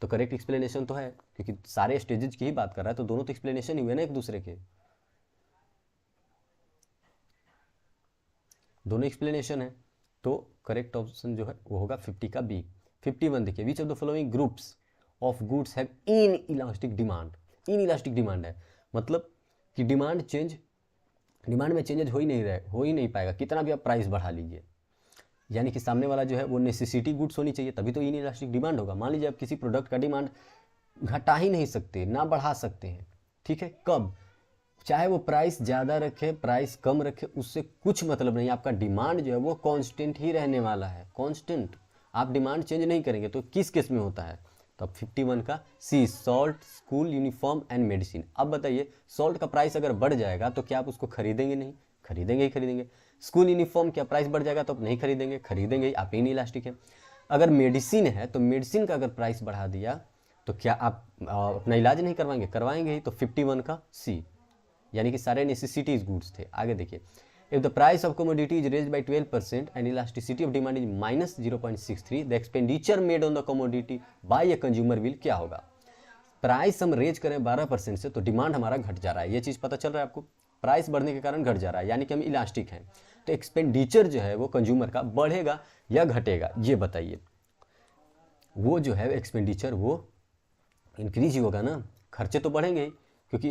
तो करेक्ट एक्सप्लेनेशन तो है, क्योंकि सारे स्टेजेज की ही बात कर रहा है, तो दोनों तो एक्सप्लेनेशन ही हुए ना एक दूसरे के, दोनों एक्सप्लेनेशन है। तो करेक्ट ऑप्शन जो है वो होगा 50 का बी। 51 देखिए, विच of the following groups of goods have in elastic demand. In elastic demand है, मतलब कि डिमांड में चेंजेज हो ही नहीं पाएगा, कितना भी आप प्राइस बढ़ा लीजिए। यानी कि सामने वाला जो है वो नेसेसिटी गुड्स होनी चाहिए, तभी तो इन इलास्टिक डिमांड होगा। मान लीजिए आप किसी प्रोडक्ट का डिमांड घटा ही नहीं सकते, ना बढ़ा सकते हैं, ठीक है, कब, चाहे वो प्राइस ज़्यादा रखे प्राइस कम रखे, उससे कुछ मतलब नहीं। आपका डिमांड जो है वो कांस्टेंट ही रहने वाला है, कांस्टेंट। आप डिमांड चेंज नहीं करेंगे, तो किस केस में होता है, तो अब 51 का C, salt, school uniform and medicine. अब बताइए सॉल्ट का प्राइस अगर बढ़ जाएगा तो क्या आप उसको खरीदेंगे, नहीं खरीदेंगे ही खरीदेंगे। स्कूल यूनिफॉर्म क्या प्राइस बढ़ जाएगा तो आप नहीं खरीदेंगे, खरीदेंगे ही, आप इन इलास्टिक है। अगर मेडिसिन है तो मेडिसिन का अगर प्राइस बढ़ा दिया तो क्या आप अपना इलाज नहीं करवाएंगे, करवाएंगे ही। तो 51 का सी, यानी कि सारे नेसेसिटीज गुड्स थे। आगे देखिए, if the price of commodity is raised by 12% and elasticity of demand is -0.63, the expenditure made on the commodity by a consumer will, क्या होगा, प्राइस हम रेज करें 12% से तो डिमांड हमारा घट जा रहा है, ये चीज़ पता चल रहा है आपको, प्राइस बढ़ने के कारण घट जा रहा है, यानी कि हम इलास्टिक हैं। तो एक्सपेंडिचर जो है वो कंज्यूमर का बढ़ेगा या घटेगा, ये बताइए। वो जो है एक्सपेंडिचर वो इंक्रीज ही होगा ना, खर्चे तो बढ़ेंगे ही, क्योंकि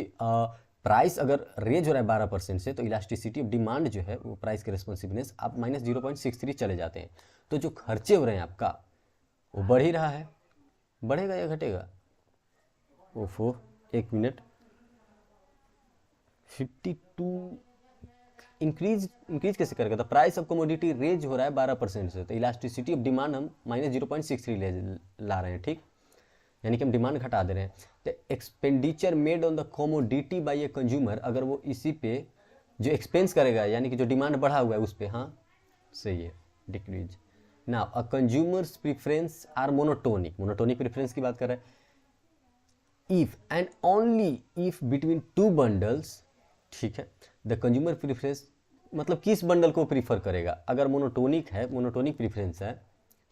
प्राइस अगर रेज हो रहा है 12% से, तो इलास्टिसिटी ऑफ डिमांड जो है वो प्राइस के रेस्पॉन्सिवनेस आप -0.63 चले जाते हैं, तो जो खर्चे हो रहे हैं आपका वो बढ़ ही रहा है, बढ़ेगा या घटेगा? ओफो, एक मिनट, 52 इंक्रीज कैसे करेगा? The price of commodity raise हो रहा है 12% से, तो इलास्टिसिटी ऑफ डिमांड हम -0.63 ला रहे हैं, ठीक, यानी कि हम डिमांड घटा दे रहे हैं। तो expenditure made on the commodity by a consumer, अगर वो इसी पे जो एक्सपेंस करेगा, यानी कि जो डिमांड बढ़ा हुआ है उस पर, हाँ सही है, decrease. Now a consumer's preference are monotonic, monotonic preference की बात कर रहे हैं। If and only if between two bundles, ठीक है, द कंज्यूमर प्रेफरेंस मतलब किस बंडल को प्रीफर करेगा? अगर मोनोटोनिक है, मोनोटोनिक प्रेफरेंस है,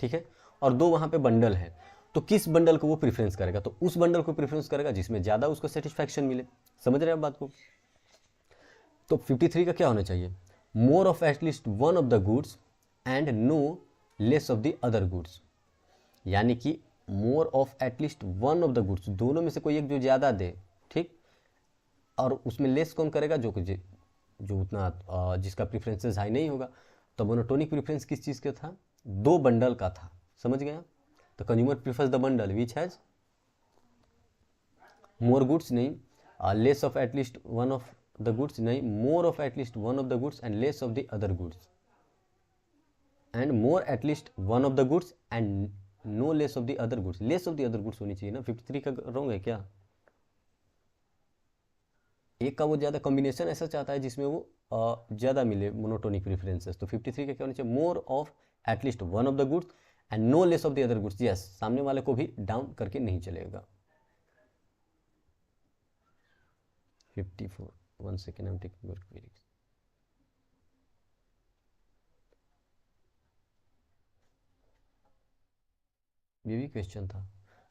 ठीक है, और दो वहाँ पे बंडल है, तो किस बंडल को वो प्रेफरेंस करेगा? तो उस बंडल को प्रेफरेंस करेगा जिसमें ज़्यादा उसको सेटिस्फैक्शन मिले। समझ रहे हैं आप बात को? तो 53 का क्या होना चाहिए? More of at least one of the goods and no less of the other goods, यानी कि more of at least one of the goods, दोनों में से कोई एक जो ज़्यादा दे, ठीक, और उसमें लेस कौन करेगा? जो उतना जिसका प्रेफरेंसेस हाई नहीं होगा। तो मोनोटोनिक प्रेफरेंस किस चीज़ का था? दो बंडल का था, समझ गया? तो consumer prefers the bundle which has more goods, नहीं, less of at least one of the goods, नहीं, more of at least one of the goods and less of the other goods, and more at least one of the goods and no less of the other goods. Less of the other goods होनी चाहिए ना, 53 का रॉन्ग है क्या? एक का वो ज़्यादा कॉम्बिनेशन ऐसा चाहता है जिसमें वो ज़्यादा मिले मोनोटोनिक प्रेफरेंसेस, तो 53 का क्या होना चाहिए? More of at least one of the goods and no less of the other goods. Yes, सामने वाले को भी डाउन करके नहीं चलेगा। 54, 1 second, I am taking your queries. ये भी क्वेश्चन था,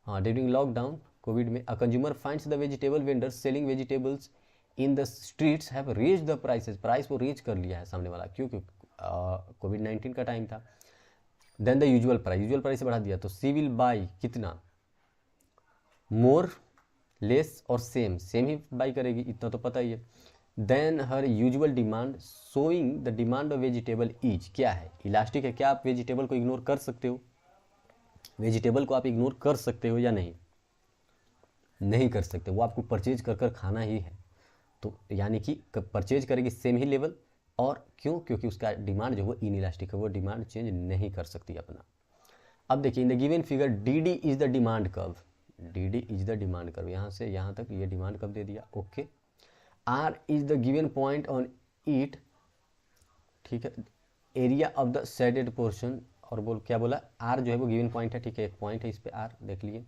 हाँ। ड्यूरिंग लॉकडाउन कोविड में a consumer finds the vegetable vendors selling vegetables in the streets have raise the prices, price को रेज कर लिया है सामने वाला, क्योंकि कोविड-19 का टाइम था। देन द यूजुअल प्राइस से बढ़ा दिया, तो सी विल बाई कितना? मोर, लेस और सेम ही बाई करेगी, इतना तो पता ही है। Then her usual demand showing the demand of vegetable is, क्या है? इलास्टिक है, क्या आप वेजिटेबल को इग्नोर कर सकते हो? वेजिटेबल को आप इग्नोर कर सकते हो या नहीं? नहीं कर सकते, वो आपको परचेज कर खाना ही है। तो यानी कि परचेज करेगी सेम ही लेवल, और क्यों? क्योंकि उसका डिमांड जो वो इन इलास्टिक है, वो डिमांड चेंज नहीं कर सकती अपना। अब देखिए, in the given figure D D is the demand curve, D D is the demand curve, यहाँ से यहाँ तक ये डिमांड कर्व दे दिया, okay. R is the given point on it, ठीक है, area of the shaded portion, और क्या बोला? आर जो है वो गिवन पॉइंट है, ठीक है, एक पॉइंट है इस पे आर, देख लीजिए।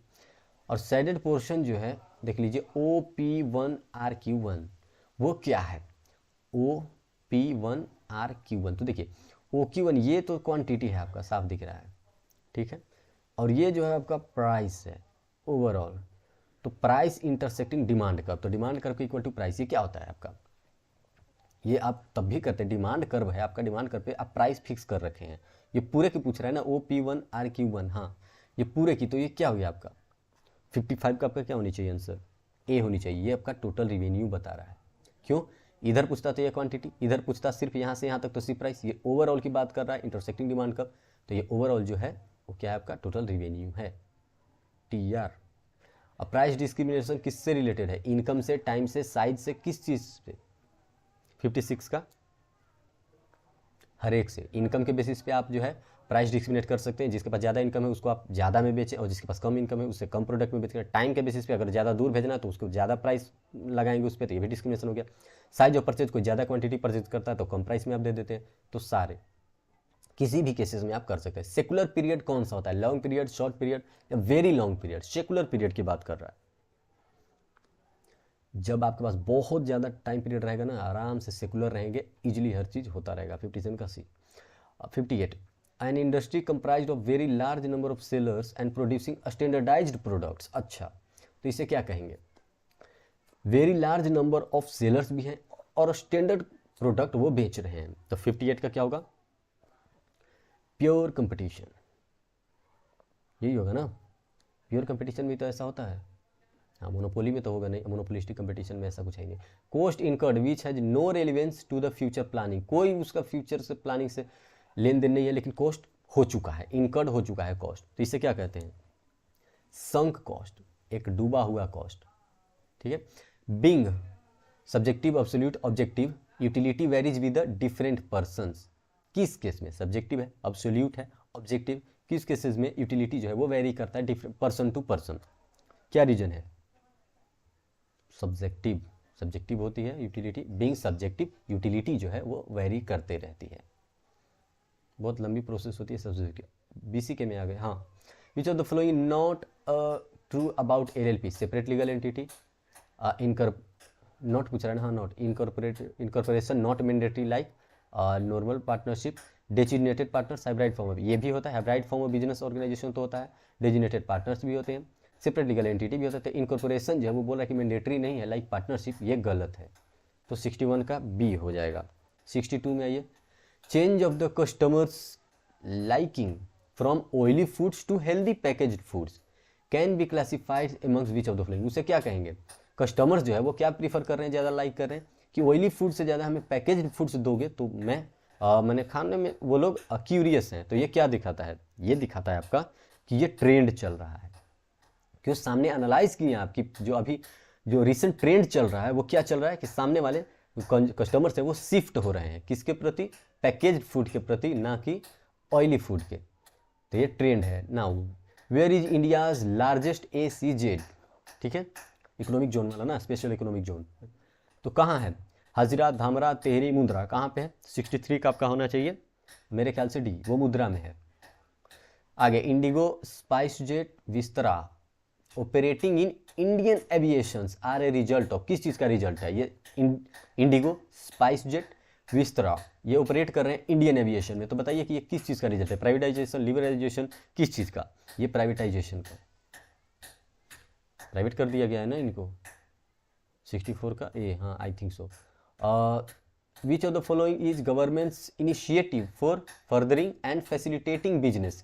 और शेडेड पोर्शन जो है देख लीजिए, OP1RQ1, वो क्या है? OP1RQ1, तो देखिए OQ1 ये तो क्वांटिटी है आपका, साफ दिख रहा है, ठीक है, और ये जो है आपका प्राइस है ओवरऑल। तो प्राइस इंटरसेक्टिंग डिमांड कर्व, तो demand curve equal to price, ये क्या होता है आपका? ये आप तब भी करते हैं, डिमांड कर्व है आपका, डिमांड कर्व पे आप प्राइस फिक्स कर रखे हैं। ये पूरे की पूछ रहा है ना, OP1RQ1, हाँ, ये पूरे की, तो ये क्या हो गया आपका? 55 का आपका क्या होनी चाहिए आंसर? ए होनी चाहिए। ये आपका टोटल रिवेन्यू बता रहा है। क्यों? इधर पूछता तो ये क्वांटिटी, इधर पूछता सिर्फ यहाँ से यहाँ तक तो सिर्फ प्राइस। ये ओवरऑल की बात कर रहा है, इंटरसेक्टिंग डिमांड का, तो ये ओवरऑल जो है वो क्या है आपका? टोटल रिवेन्यू है, TR। अब प्राइस डिस्क्रिमिनेशन किससे रिलेटेड है? इनकम से, टाइम से, साइज से, किस चीज़ से? 56 का हर एक से। इनकम के बेसिस पे आप जो है प्राइस डिस्क्रिमिनेट कर सकते हैं, जिसके पास ज़्यादा इनकम है उसको आप ज़्यादा में बेचें, और जिसके पास कम इनकम है उससे कम प्रोडक्ट में बेचें। टाइम के बेसिस पे अगर ज़्यादा दूर भेजना है तो उसको ज़्यादा प्राइस लगाएंगे उस पर, तो ये भी डिस्क्रिमिनेशन हो गया। साइज ऑफ परचेज, कोई ज़्यादा क्वांटिटी परचेज करता है तो कम प्राइस में आप दे देते हैं। तो सारे किसी भी केसेस में आप कर सकते हैं। सेकुलर पीरियड कौन सा होता है? लॉन्ग पीरियड, शॉर्ट पीरियड या very long period? Secular period की बात कर रहा है, जब आपके पास बहुत ज़्यादा टाइम पीरियड रहेगा ना, आराम से सेकुलर रहेंगे, इजीली हर चीज़ होता रहेगा। 57 का C. 58, an industry comprised of very large number of sellers and producing standardised products. अच्छा, तो इसे क्या कहेंगे? Very large number of sellers भी हैं और स्टैंडर्ड प्रोडक्ट वो बेच रहे हैं, तो 58 का क्या होगा? प्योर कंपटीशन, यही होगा ना? प्योर कंपटीशन भी तो ऐसा होता है, हाँ, मोनोपोली में तो होगा नहीं, मोनोपोलिस्टिक कंपटीशन में ऐसा कुछ है नहीं। Cost incurred which has no relevance to the future planning, कोई उसका फ्यूचर से प्लानिंग से लेन देन नहीं है, लेकिन कॉस्ट हो चुका है, इनकर्ड हो चुका है कॉस्ट, तो इसे क्या कहते हैं? संक कॉस्ट, एक डूबा हुआ कॉस्ट। ठीक है। Being subjective, absolute, objective, utility varies with the different persons. किस केस में सब्जेक्टिव है, एब्सोल्यूट है, ऑब्जेक्टिव, किस केसेस में यूटिलिटी जो है वो वेरी करता है डिफरेंट पर्सन टू पर्सन। क्या रीजन है? सब्जेक्टिव, सब्जेक्टिव होती है यूटिलिटी, बीइंग सब्जेक्टिव, यूटिलिटी जो है वो वेरी करते रहती है। बहुत लंबी प्रोसेस होती है सब्जेक्टिव। बीसीके में आ गए। हाँ, which of the following not true about LLP, separate legal entity, not पूछ रहा है ना, हाँ not, incorporation not mandatory like normal partnership, designated partners, hybrid form of, ये भी होता है, hybrid form of business organisation तो होता है, डेजिग्नेटेड पार्टनर्स भी होते हैं, सेपरेट लीगल एंटिटी भी होता है। इनकॉर्पोरेशन जो है वो बोल रहा है कि मैंडेटरी नहीं है लाइक पार्टनरशिप, ये गलत है, तो 61 का बी हो जाएगा। 62 में आइए, change of the customers' liking from oily foods to healthy packaged foods can be classified amongst which of the following, उसे क्या कहेंगे? कस्टमर्स जो है वो क्या प्रीफर कर रहे हैं, ज़्यादा लाइक कर रहे हैं कि ऑयली फूड से ज़्यादा हमें पैकेज्ड फूड्स दोगे तो मैंने खाने में वो लोग क्यूरियस हैं। तो ये क्या दिखाता है? ये दिखाता है आपका कि ये ट्रेंड चल रहा है, क्यों सामने एनालाइज किए आपकी जो अभी जो रिसेंट ट्रेंड चल रहा है वो क्या चल रहा है कि सामने वाले कस्टमर्स हैं वो शिफ्ट हो रहे हैं किसके प्रति? पैकेज्ड फूड के प्रति, ना कि ऑयली फूड के। तो ये ट्रेंड है। Now where is India's largest ACZ, ठीक है, इकोनॉमिक जोन वाला ना, स्पेशल इकोनॉमिक जोन, तो कहाँ है? हजरा, धामरा, तेहरी, मुंद्रा, कहाँ पे है? 63 का आपका होना चाहिए मेरे ख्याल से डी, वो मुद्रा में है। आगे, IndiGo, SpiceJet, Vistara operating in Indian aviations are a result of, किस चीज़ का रिजल्ट है ये? इंडिगो, स्पाइस जेट, विस्तारा ये ऑपरेट कर रहे हैं इंडियन एविएशन में, तो बताइए कि ये किस चीज़ का रिजल्ट है? प्राइवेटाइजेशन, लिबरलाइजेशन, किस चीज़ का? ये प्राइवेटाइजेशन का, प्राइवेट कर दिया गया है ना इनको। 64 का ए, हाँ I think so. Which of the following is government's initiative for furthering and facilitating business?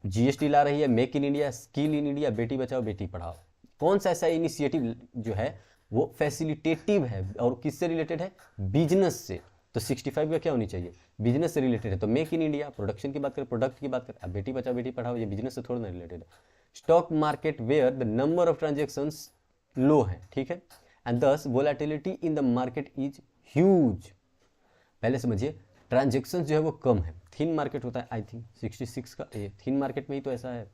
GST ला रही है, make in India, skill in India, Beti Bachao Beti Padhao, कौन सा ऐसा इनिशिएटिव जो है वो फैसिलिटेटिव है और किससे रिलेटेड है? बिजनेस से। तो 65 का क्या होनी चाहिए? बिजनेस से रिलेटेड है, तो मेक इन इंडिया, प्रोडक्शन की बात करें, प्रोडक्ट की बात करें, अब बेटी बचाओ बेटी पढ़ाओ ये बिजनेस से थोड़ा ना रिलेटेड है। Stock market where the number of transactions low है, ठीक है, and this volatility in the market is huge. पहले समझिए, ट्रांजेक्शन जो है वो कम है, थिन मार्केट होता है, आई थिंक 66 का ए, थिन मार्केट में ही तो ऐसा है।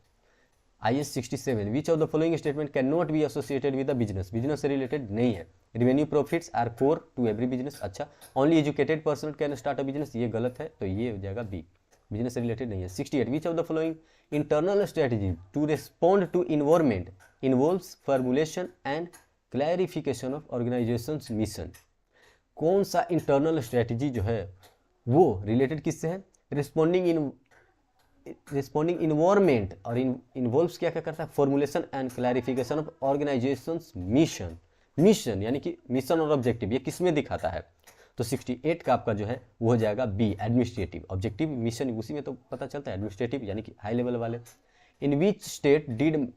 IS 67, which of the following statement can not be associated with the business, business से रिलेटेड नहीं है। Revenue profits are core to every business, अच्छा, only educated person can start a business, ये गलत है, तो ये हो जाएगा बी, बिजनेस से रिलेटेड नहीं है। 68, which of the following internal strategy to respond to environment involves formulation and clarification of organisation mission, कौन सा इंटरनल स्ट्रेटेजी जो है वो रिलेटेड किससे है? रिस्पॉन्डिंग इन्वायरमेंट, और इन्वॉल्व्स क्या क्या करता है? Formulation and clarification of organisations mission, mission यानी कि मिशन और ऑब्जेक्टिव, ये किस में दिखाता है? तो 68 का आपका जो है वो हो जाएगा बी, एडमिनिस्ट्रेटिव, ऑब्जेक्टिव मिशन उसी में तो पता चलता है, एडमिनिस्ट्रेटिव यानी कि हाई लेवल वाले। In which state did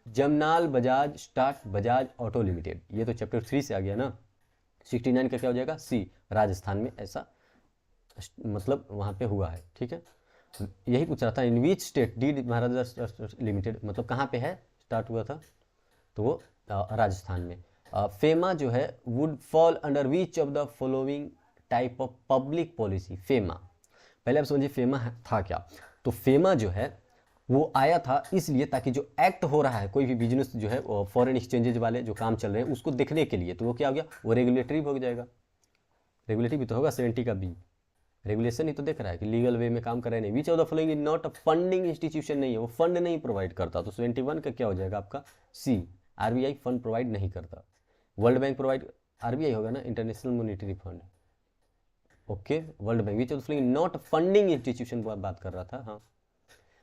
Jamnalal Bajaj start Bajaj auto limited, ये तो चैप्टर 3 से आ गया ना। 69 का क्या हो जाएगा? सी, राजस्थान में ऐसा मतलब वहाँ पे हुआ है, ठीक है, यही पूछ रहा था। In which state did Maharaja limited, मतलब कहाँ पे है स्टार्ट हुआ था? तो वो राजस्थान में। फेमा जो है would fall under which of the following type of public policy? FEMA, पहले आप समझिए फेमा था क्या। तो फेमा जो है वो आया था इसलिए ताकि जो एक्ट हो रहा है कोई भी बिजनेस जो है फॉरेन एक्सचेंजेज वाले जो काम चल रहे हैं उसको देखने के लिए, तो वो क्या हो गया? वो रेगुलेटरी हो जाएगा, रेगुलेटरी भी तो होगा 70 का बी, रेगुलेशन ही तो देख रहा है कि लीगल वे में काम कर रहे नहीं। विच of the following is not a funding institution, नहीं है, वो फंड नहीं प्रोवाइड करता, तो 71 का क्या हो जाएगा आपका? सी, आरबीआई फंड प्रोवाइड नहीं करता। वर्ल्ड बैंक प्रोवाइड, आरबीआई होगा ना, international monetary fund, okay, world bank. Which of the following not funding institution बात कर रहा था, हाँ।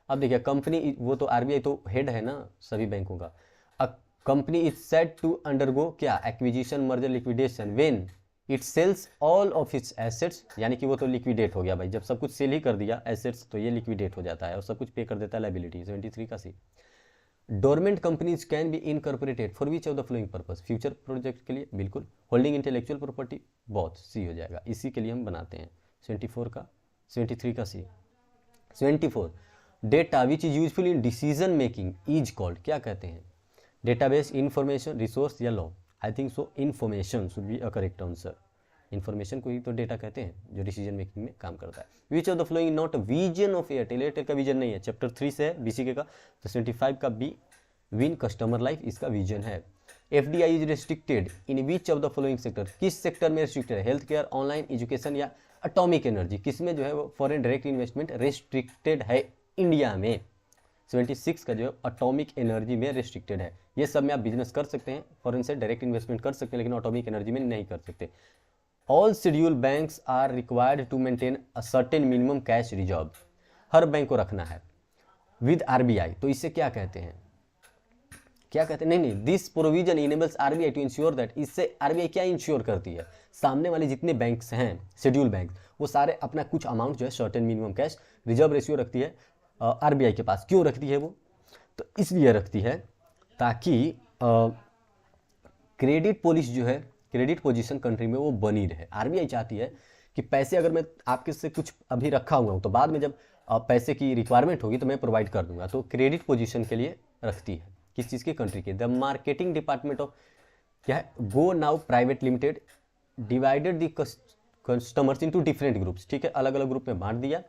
अब देखिए कंपनी, वो तो आरबीआई तो हेड है ना सभी बैंकों का। A company is said to undergo क्या? Acquisition, merger, liquidation when it sells all of its assets, यानी कि वो तो लिक्विडेट हो गया भाई, जब सब कुछ सेल ही कर दिया एसेट्स तो ये लिक्विडेट हो जाता है और सब कुछ पे कर देता है लाइबिलिटी। 73 का C. Dormant companies can be incorporated for which of the following purpose, future project के लिए बिल्कुल, होल्डिंग इंटेलेक्चुअल प्रॉपर्टी बहुत, सी हो जाएगा, इसी के लिए हम बनाते हैं 74 का 73 का सी। 74 data which is useful in decision making is called, क्या कहते हैं, डेटाबेस, इंफॉर्मेशन, रिसोर्स या law, I think so information should be a correct answer, information को ही तो डेटा कहते हैं जो डिसीजन मेकिंग में काम करता है। Which of the flowing not vision of Airtel, Airtel का विजन नहीं है, चैप्टर 3 से है बीसीके का, तो 75 का बी विन कस्टमर लाइफ इसका विजन है। FDI is restricted in which of the following sector, किस सेक्टर में रेस्ट्रिक्टेड है, हेल्थ केयर, ऑनलाइन एजुकेशन या एटॉमिक एनर्जी, किसमें जो है वो फॉरेन डायरेक्ट इन्वेस्टमेंट रेस्ट्रिक्टेड है इंडिया में। 76 का जो एटॉमिक एनर्जी में रेस्ट्रिक्टेड है, ये सब में आप बिजनेस कर सकते हैं, फॉरेन से डायरेक्ट इन्वेस्टमेंट कर सकते हैं, लेकिन एटॉमिक एनर्जी में नहीं कर सकते। All schedule banks are required to maintain a certain minimum cash reserve, हर बैंक को रखना है विद आरबीआई, तो इसे क्या कहते हैं, क्या कहते हैं, नहीं, this provision enables RBI to ensure that, इससे आरबीआई क्या इंश्योर करती है, सामने वाले जितने बैंक्स हैं शेड्यूल बैंक, वो सारे अपना कुछ अमाउंट जो है certain minimum cash reserve ratio रखती है आरबीआई के पास। क्यों रखती है वो, तो इसलिए रखती है ताकि क्रेडिट पॉलिसी जो है, क्रेडिट पोजीशन कंट्री में वो बनी रहे। आरबीआई चाहती है कि पैसे अगर मैं आपके से कुछ अभी रखा हुआ हूँ तो बाद में जब पैसे की रिक्वायरमेंट होगी तो मैं प्रोवाइड कर दूंगा, तो क्रेडिट पोजीशन के लिए रखती है, किस चीज़ की, कंट्री के। द मार्केटिंग डिपार्टमेंट ऑफ क्या है, go now private limited divided the customers into different groups, ठीक है, अलग अलग ग्रुप में बांट दिया,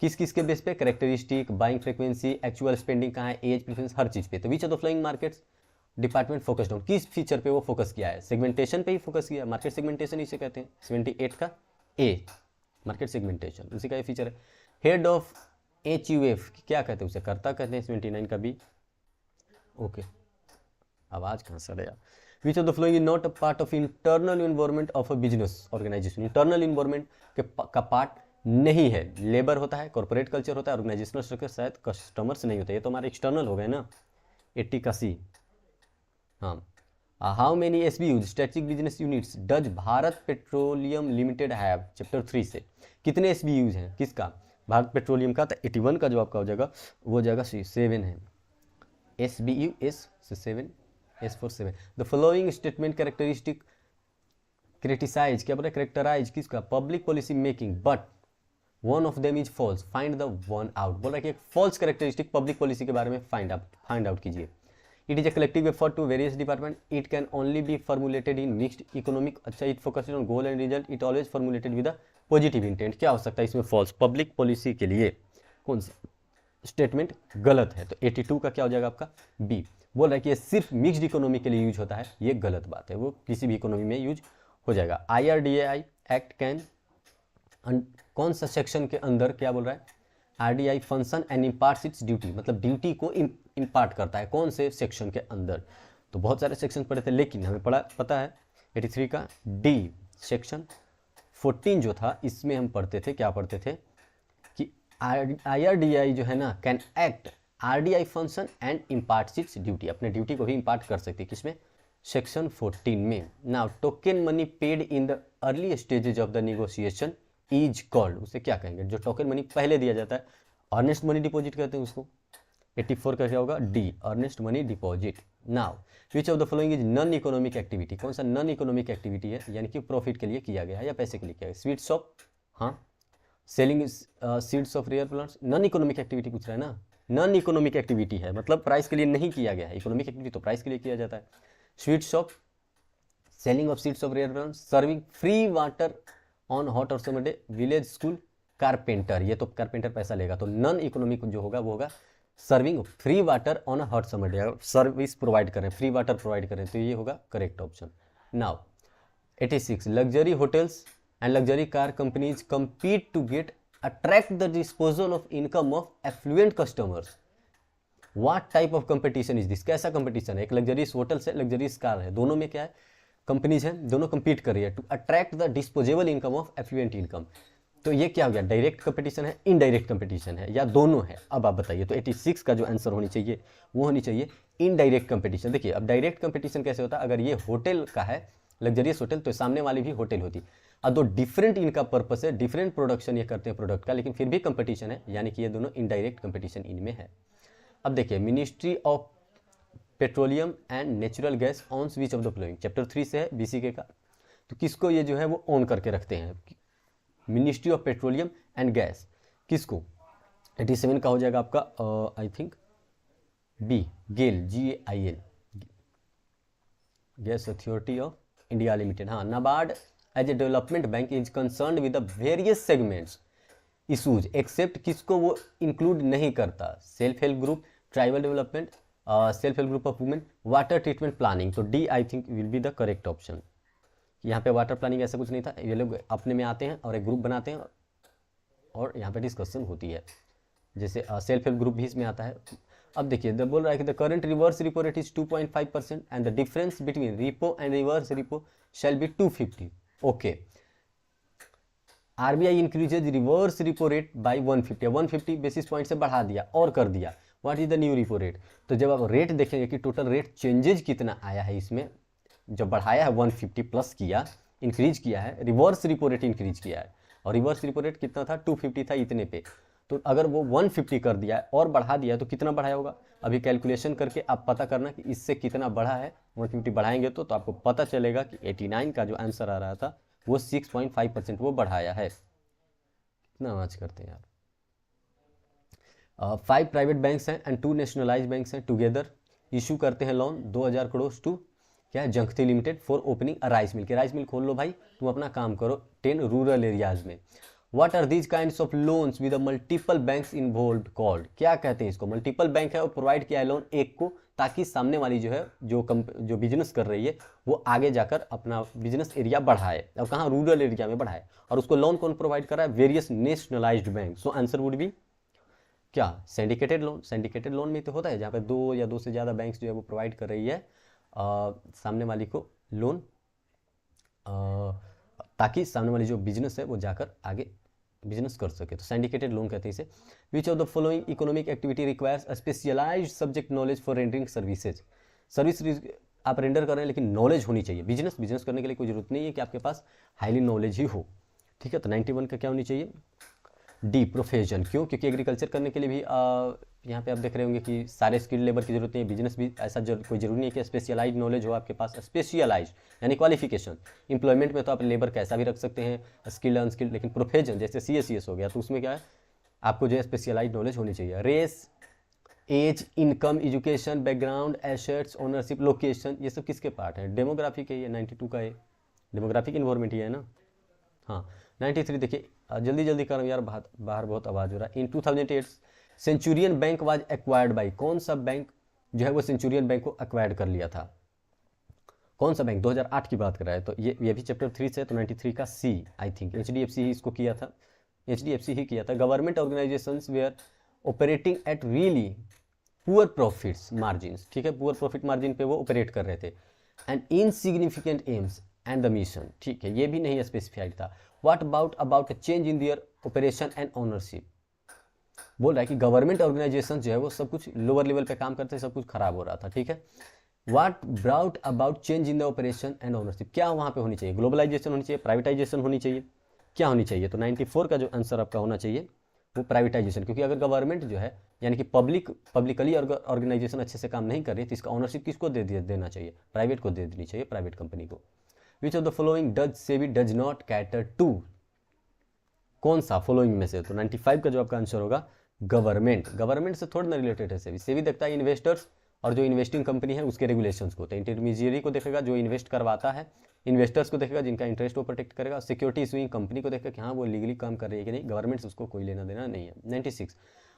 किस किस के बेस पे, characteristic, buying frequency, actual spending कहाँ है, एज प्रेफरेंस, हर चीज़ पे। तो विच of the flowing markets department focused on, किस फीचर पे वो फोकस किया है, सेगमेंटेशन पे ही फोकस किया है, मार्केट सेगमेंटेशन इसे कहते हैं। 78 का ए मार्केट सेगमेंटेशन, उसी का ये फीचर है। हेड ऑफ एचयूएफ क्या कहते हैं, उसे कर्ता कहते हैं। 79 का बी, ओके, आवाज कहाँ से आया। Which of the following is not a part of internal environment of a business organisation, internal environment का पार्ट नहीं है, लेबर होता है, कॉर्पोरेट कल्चर होता है, ऑर्गेनाइजेशनल स्ट्रक्चर, शायद कस्टमर्स नहीं होते, ये तो हमारे एक्सटर्नल हो गए ना। 80 का सी, हाँ। How many SBUs strategic business units does Bharat petroleum limited have, chapter 3 से, कितने एसबीयूज हैं, किसका, भारत पेट्रोलियम का। तो 81 का जो आपका हो जाएगा वो हो जाएगा 7 है, एसबीयू एस से 7, S for 7। The following statement characteristic criticise, क्या बोल रहा है, करेक्टराइज किसका, public policy making, but one of them is false, find the one out, बोल रहा है कि एक फॉल्स कैरेक्टरिस्टिक पब्लिक पॉलिसी के बारे में फाइंड आउट कीजिए। It is a collective effort to various department, it can only be formulated in mixed economic, अच्छा, it focused on goal and result, it always formulated with a positive intent. क्या हो सकता है इसमें फॉल्स, पब्लिक पॉलिसी के लिए कौन सा स्टेटमेंट गलत है, तो 82 का क्या हो जाएगा आपका बी। बोल रहा है कि ये सिर्फ मिक्स्ड इकोनॉमी के लिए यूज होता है, ये गलत बात है, वो किसी भी इकोनॉमी में यूज हो जाएगा। IRDAI एक्ट कैन, कौन सा सेक्शन के अंदर क्या बोल रहा है, RDI function and imparts it's duty, मतलब ड्यूटी को इम्पार्ट करता है, कौन से सेक्शन के अंदर। तो बहुत सारे सेक्शन पढ़े थे, लेकिन हमें पता है 83 का डी सेक्शन 14 जो था, इसमें हम पढ़ते थे, क्या पढ़ते थे कि IRDAI जो है ना, can act RDI function and imparts it's duty, अपने ड्यूटी को भी इम्पार्ट कर सकती है, किसमें, सेक्शन 14 में। Now token money paid in the early stages of the negotiation is called, उसे क्या कहेंगे, जो टोकन मनी पहले दिया जाता है, अर्नेस्ट मनी डिपॉजिट कहते हैं उसको। 84 का क्या होगा D, earnest money deposit. Now which of the following is non economic activity, कौन सा नॉन इकोनॉमिक एक्टिविटी है, यानी कि प्रॉफिट के लिए किया गया है या पैसे के लिए किया गया। स्वीट शॉप, हाँ, selling seeds of rare plants, non economic activity पूछ रहा है ना, नॉन इकोनॉमिक एक्टिविटी है, मतलब प्राइस के लिए नहीं किया गया है, इकोनॉमिक एक्टिविटी तो प्राइस के लिए किया जाता है। Sweet shop, selling of seeds of rare plants, serving free water on hot और summer day, village school, carpenter, ये तो कारपेंटर पैसा लेगा, तो नॉन इकोनॉमिक जो होगा वो होगा serving free water on hot summer day, service provide करें, फ्री वाटर प्रोवाइड करें, तो ये होगा correct option. Now 86 luxury hotels and luxury car companies compete to get attract the disposal of income of affluent customers. What type of competition is this? कैसा कंपटीशन है, एक लग्जरीज होटल से लग्जरीज कार है, दोनों में क्या है, कंपनीज हैं, दोनों compete कर रही है to attract the disposable income of affluent income. तो ये क्या हो गया, डायरेक्ट कंपटीशन है, इनडायरेक्ट कंपटीशन है, या दोनों है, अब आप बताइए। तो 86 का जो आंसर होनी चाहिए वो होनी चाहिए इनडायरेक्ट कंपटीशन। देखिए अब डायरेक्ट कंपटीशन कैसे होता है, अगर ये होटल का है लग्जरियस होटल, तो सामने वाली भी होटल होती, अब दो डिफरेंट इनका पर्पस है, डिफरेंट प्रोडक्शन ये करते हैं प्रोडक्ट का, लेकिन फिर भी कंपटीशन है, यानी कि ये दोनों इनडायरेक्ट कंपटीशन इनमें है। अब देखिए, ministry of petroleum and natural gas ones which of the following, chapter 3 से है बीसीके का। तो किसको ये जो है वो ऑन करके रखते हैं, ministry of petroleum and gas, किसको? 87 का हो जाएगा आपका I think B, GAIL, GAIL, gas authority of India limited. हाँ, NABARD as a development bank is concern with the various segments issues except, किसको वो इंक्लूड नहीं करता? Self help group, tribal development, self help group of women, water treatment planning. तो D I think will be the correct option. यहाँ पे वाटर प्लानिंग ऐसा कुछ नहीं था, ये लोग अपने में आते हैं और एक ग्रुप बनाते हैं और यहाँ पे डिस्कशन होती है, जैसे सेल्फ हेल्प ग्रुप भी इसमें आता है। अब देखिए, बोल रहा है कि the current reverse repo rate is 2.5% and the difference between repo and reverse repo shall be 250। Okay, RBI increases reverse repo rate by 150 basis point से बढ़ा दिया और कर दिया। What is the new repo rate? तो जब आप रेट देखेंगे कि टोटल रेट चेंजेज कितना आया है इसमें, जब बढ़ाया है 150 प्लस किया, इंक्रीज किया है, रिवर्स रिपो रेट इंक्रीज किया है, और रिवर्स रिपो रेट कितना था? 250 था इतने पे। तो अगर वो 150 कर दिया है और बढ़ा दिया है तो कितना बढ़ाया होगा? अभी कैलकुलेशन करके आप पता करना कि इससे कितना बढ़ा है। 150 बढ़ाएंगे तो आपको पता चलेगा कि 89 का जो आंसर आ रहा था वो 6.5% वो बढ़ाया है। कितना मैच करते हैं यार। 5 प्राइवेट बैंक्स हैं एंड 2 नेशनलाइज बैंक्स हैं टुगेदर इशू करते हैं लोन 2000 करोड़ टू क्या है, जंगथी limited for opening a rice mill. के राइस मिल खोल लो भाई, तुम अपना काम करो 10 रूरल एरियाज में। What are these kinds of loans with multiple banks involved called? क्या कहते हैं इसको? मल्टीपल बैंक है और प्रोवाइड किया है लोन एक को, ताकि सामने वाली जो है जो बिजनेस कर रही है वो आगे जाकर अपना बिजनेस एरिया बढ़ाए, और कहाँ? रूरल एरिया में बढ़ाए। और उसको लोन कौन प्रोवाइड कर रहा है? Various nationalised bank. So answer would be क्या? Syndicated loan. सिंडिकेटेड लोन में तो होता है जहाँ पे 2 या 2 से ज़्यादा बैंक्स जो है वो प्रोवाइड कर रही है सामने वाली को लोन, ताकि सामने वाली जो बिजनेस है वो जाकर आगे बिजनेस कर सके। तो सिंडिकेटेड लोन कहते हैं इसे। Which of the following economic activity requires a specialised subject knowledge for rendering services? Service आप रेंडर कर रहे हैं लेकिन नॉलेज होनी चाहिए। बिजनेस करने के लिए कोई जरूरत नहीं है कि आपके पास हाईली नॉलेज ही हो, ठीक है। तो 91 का क्या होनी चाहिए? D, profession. क्यों? क्योंकि एग्रीकल्चर करने के लिए भी यहाँ पे आप देख रहे होंगे कि सारे स्किल्ड लेबर की जरूरत नहीं है। बिजनेस भी ऐसा कोई जरूरी नहीं है कि स्पेशलाइज नॉलेज हो आपके पास, स्पेशलाइज यानी क्वालिफिकेशन। इंप्लॉयमेंट में तो आप लेबर कैसा भी रख सकते हैं, स्किल्ड अनस्किल्ड, लेकिन प्रोफेशन जैसे CA CS हो गया तो उसमें क्या है, आपको जो है स्पेशलाइज नॉलेज होनी चाहिए। Race, age, income, education, background, assets, ownership, location, ये सब किसके पार्ट है? डेमोग्राफी के। ये 92 का है, डेमोग्राफिक इन्वायरमेंट ही है ना। हाँ, 93 देखिए, जल्दी जल्दी कर यार, बाहर बहुत आवाज़ हो रहा है। इन 2008 Centurion bank was acquired by, कौन सा बैंक जो है वो सेंचुरियन बैंक को एक्वायर्ड कर लिया था? कौन सा बैंक? 2008 की बात कर रहा है, तो ये भी चैप्टर 3 से। तो 93 का C आई थिंक HDFC ही इसको किया था, HDFC ही किया था। Government organisations were operating at really poor profits margins, ठीक है, पुअर प्रॉफिट मार्जिन पे वो ऑपरेट कर रहे थे। And insignificant aims and the mission, ठीक है, ये भी नहीं स्पेसिफाइड था। What about change in their operation and ownership? बोल रहा है कि गवर्नमेंट ऑर्गेनाइजेशन जो है वो सब कुछ लोअर लेवल पे काम करते, सब कुछ खराब हो रहा था, ठीक है। What brought about change in the operation and ownership? क्या वहाँ पे होनी चाहिए? ग्लोबलाइजेशन होनी चाहिए, प्राइवेटाइजेशन होनी चाहिए, क्या होनी चाहिए? तो 94 का जो आंसर आपका होना चाहिए वो प्राइवेटाइजेशन। क्योंकि अगर गवर्नमेंट जो है यानी कि पब्लिकली ऑर्गेनाइजेशन अच्छे से काम नहीं कर रही है तो इसका ओनरशिप किसको देना चाहिए? प्राइवेट को दे देनी चाहिए, प्राइवेट कंपनी को। Which of the following does SEBI does not cater to? कौन सा फॉलोइंग में से? तो 95 का जो आपका आंसर होगा गवर्नमेंट से थोड़ा ना रिलेटेड है सेबी। सेबी देखता है इन्वेस्टर्स और जो इन्वेस्टिंग कंपनी है उसके रेगुलेशंस को। तो इंटरमीडिएरी को देखेगा जो इन्वेस्ट करवाता है, इन्वेस्टर्स को देखेगा जिनका इंटरेस्ट वो प्रोटेक्ट करेगा, सिक्योरिटी इशूइंग कंपनी को देखेगा कि हाँ वो लीगली काम कर रही है कि नहीं, गवर्नमेंट से उसको कोई लेना देना नहीं है। 96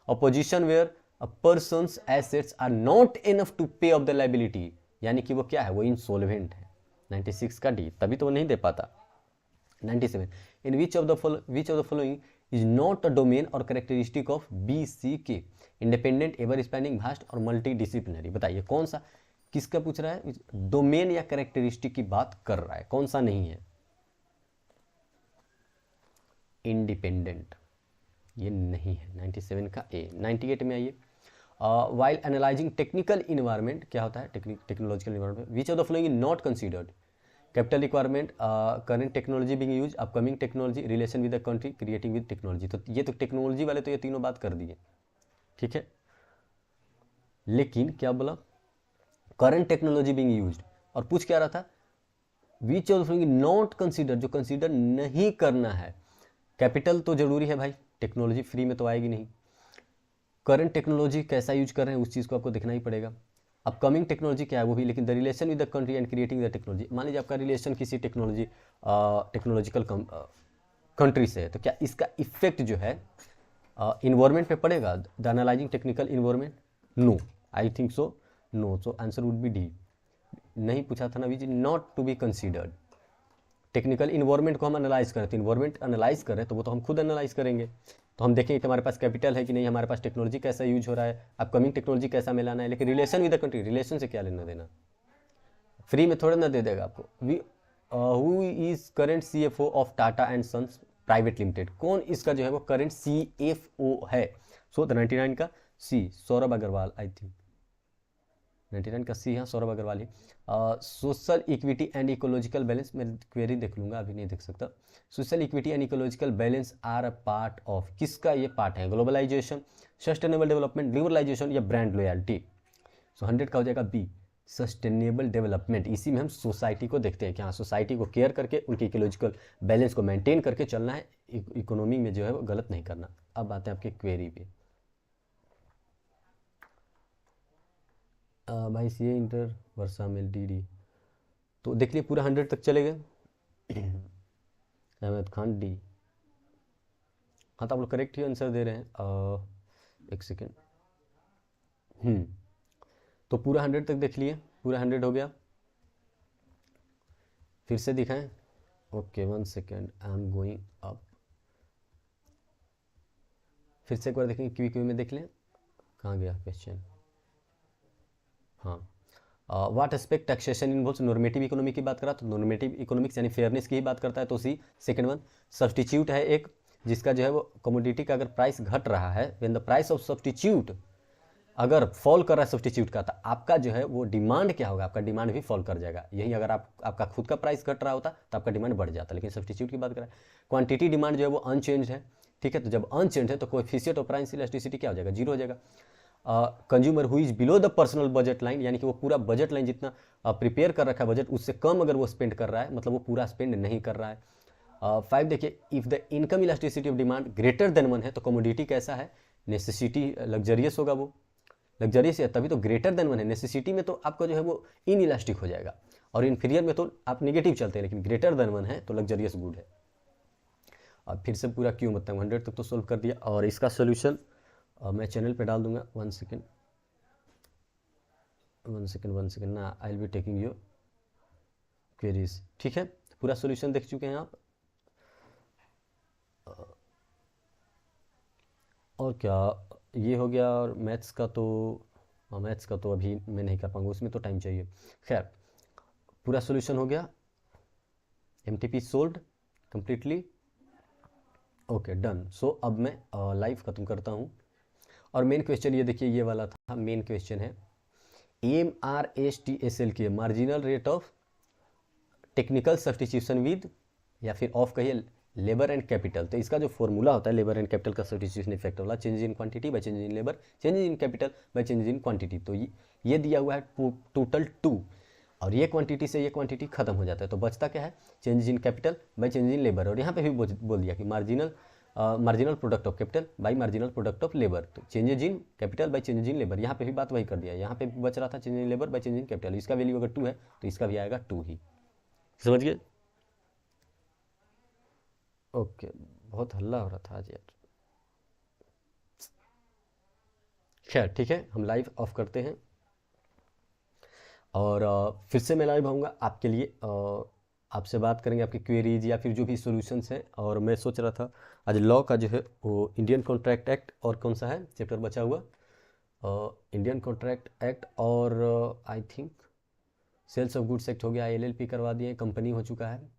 a position where a person's assets are not enough to pay off the liability, यानी कि वो क्या है? वो इंसॉल्वेंट है। 96 का डी, तभी तो वो नहीं दे पाता। 97 in which of the following is not a domain और characteristic of BCK? Independent, ever spanning, vast और मल्टी डिसिप्लिनरी। बताइए कौन सा, किसका पूछ रहा है? डोमेन या कैरेक्टरिस्टिक की बात कर रहा है, कौन सा नहीं है? इंडिपेंडेंट, ये नहीं है 97 का A। 98 में आइए, वाइल एनालाइजिंग टेक्निकल इन्वायरमेंट, क्या होता है technological environment? Which of the following is not considered? Capital requirement, current technology Bing use, upcoming technology, relation with the country, creating with technology. तो ये तो टेक्नोलॉजी वाले तो ये तीनों बात कर दिए, ठीक है। लेकिन क्या बोला, करंट टेक्नोलॉजी बिंग यूज्ड, और पूछ क्या रहा था, विच ऑफ नॉट कंसीडर, जो कंसीडर नहीं करना है। कैपिटल तो जरूरी है भाई, टेक्नोलॉजी फ्री में तो आएगी नहीं। करंट टेक्नोलॉजी कैसा यूज कर रहे हैं उस चीज़ को आपको देखना ही पड़ेगा। अपकमिंग टेक्नोलॉजी क्या है वो भी, लेकिन the relation with the country and creating the technology, मान लीजिए आपका रिलेशन किसी टेक्नोलॉजिकल कंट्री से है, तो क्या इसका इफेक्ट जो है इन्वायरमेंट पे पड़ेगा, the analysing technical environment, no, I think so no, so answer would be D. नहीं पूछा था ना which not to be considered. Technical environment को हम एनालाइज करें, तो इन्वायरमेंट एनालाइज करें तो वो तो हम खुद एनालाइज करेंगे, तो हम देखेंगे कि हमारे पास कैपिटल है कि नहीं, हमारे पास टेक्नोलॉजी कैसा यूज हो रहा है, अपकमिंग टेक्नोलॉजी कैसा मिलाना है। लेकिन relation with the country, relation से क्या लेना देना, फ्री में थोड़ा ना दे देगा आपको। Who is current CFO of Tata and sons private limited, कौन इसका जो है वो करेंट CFO है। सो 99 का C, Saurabh Agarwal, I think 99 का सी, हाँ सौरभ अग्रवाल ही। Social equity and ecological balance, मैं क्वेरी देख लूंगा, अभी नहीं देख सकता। Social equity and ecological balance are a part of, किसका ये पार्ट है, ग्लोबलाइजेशन, सस्टेनेबल डेवलपमेंट, लिबरलाइजेशन या ब्रांड लॉयल्टी। सो 100 का हो जाएगा बी, सस्टेनेबल डेवलपमेंट। इसी में हम सोसाइटी को देखते हैं कि हाँ सोसाइटी को केयर करके उनकी इकोलॉजिकल बैलेंस को मेंटेन करके चलना है, इकोनॉमी में जो है वो गलत नहीं करना। अब आते हैं आपके क्वेरी पे। भाई सी इंटर वर्षा मेल DD, तो देख लिए पूरा 100 तक चले गए। अहमद खान डी, हाँ तो आप लोग करेक्ट ही आंसर दे रहे हैं। एक सेकेंड, तो पूरा 100 तक देख लिए, पूरा 100 हो गया। फिर से दिखाएं, okay 1 second, I am going up. फिर से एक बार देखेंगे, क्यू में देख लें, कहाँ गया क्वेश्चन, हाँ। What aspect taxation involves, normative economy की बात करा तो नॉर्मेटिव इकोनॉमिक्स यानी फेयरनेस की ही बात करता है, तो सी सेकंड वन। सब्सटीट्यूट है एक, जिसका जो है वो कमोडिटी का अगर प्राइस घट रहा है, when the price of substitute अगर फॉल कर रहा है सब्सटीट्यूट का, तो आपका जो है वो डिमांड क्या होगा, आपका डिमांड भी फॉल कर जाएगा। यही अगर आपका खुद का प्राइस घट रहा होता तो आपका डिमांड बढ़ जाता, लेकिन सब्सटीट्यूट की बात करें, क्वांटिटी डिमांड जो है वो अनचेंज है, ठीक है। तो जब अनचेंज है तो कोएफिशिएंट ऑफ प्राइस इलास्टिसिटी क्या हो जाएगा, जीरो हो जाएगा। Consumer who is below the personal budget line, यानी कि वो पूरा बजट लाइन जितना प्रिपेयर कर रखा है बजट, उससे कम अगर वो स्पेंड कर रहा है, मतलब वो पूरा स्पेंड नहीं कर रहा है। 5 देखिए, if the income elasticity of demand greater than 1 है, तो कमोडिटी कैसा है, नेसेसिटी, लग्जरियस होगा, वो लग्जरियस है तभी तो ग्रेटर देन 1 है। नेसेसिटी में तो आपका जो है वो इन इलास्टिक हो जाएगा, और इन्फीरियर में तो आप नेगेटिव चलते हैं, लेकिन ग्रेटर देन 1 है तो लग्जरियस गुड है। अब फिर से पूरा क्यों मतलब 100 तक तो सोल्व कर दिया, और इसका सोल्यूशन मैं चैनल पे डाल दूंगा। 1 सेकेंड ना, I will be taking your queries, ठीक है। पूरा सॉल्यूशन देख चुके हैं आप, और क्या ये हो गया। और मैथ्स का तो अभी मैं नहीं कर पाऊंगा, उसमें तो टाइम चाहिए। खैर पूरा सॉल्यूशन हो गया, MTP solved completely, okay done. So अब मैं लाइव ख़त्म करता हूँ, और मेन क्वेश्चन ये देखिए, ये वाला था मेन क्वेश्चन है, MRSTSL के marginal rate of technical substitution with, या फिर ऑफ कहिए, लेबर एंड कैपिटल। तो इसका जो फॉर्मूला होता है लेबर एंड कैपिटल का सब्स्टिट्यूशन इफेक्ट वाला, change in quantity bye change in labour, change in capital by change in quantity. तो ये दिया हुआ है टोटल 2, और ये क्वांटिटी से ये क्वांटिटी खत्म हो जाता है, तो बचता क्या है, change in capital by change in labour. और यहाँ पे भी बोल दिया कि marginal product of capital by marginal product of labour, तो changes in capital by changes in labour. यहाँ पे भी बात वही कर दिया, यहाँ पे भी बच रहा था change in labour by change in capital. इसका वैल्यू अगर 2 है तो इसका भी आएगा 2 ही, समझ गए। ओके, बहुत हल्ला हो रहा था आज यार। खैर ठीक है, हम लाइव ऑफ करते हैं, और फिर से मैं लाइव आऊँगा आपके लिए, आपसे बात करेंगे आपकी क्वेरीज या फिर जो भी सॉल्यूशंस हैं। और मैं सोच रहा था आज लॉ का जो है वो इंडियन कॉन्ट्रैक्ट एक्ट, और कौन सा है चैप्टर बचा हुआ, इंडियन कॉन्ट्रैक्ट एक्ट, और I think sales of goods act हो गया, LLP करवा दिए, कंपनी हो चुका है,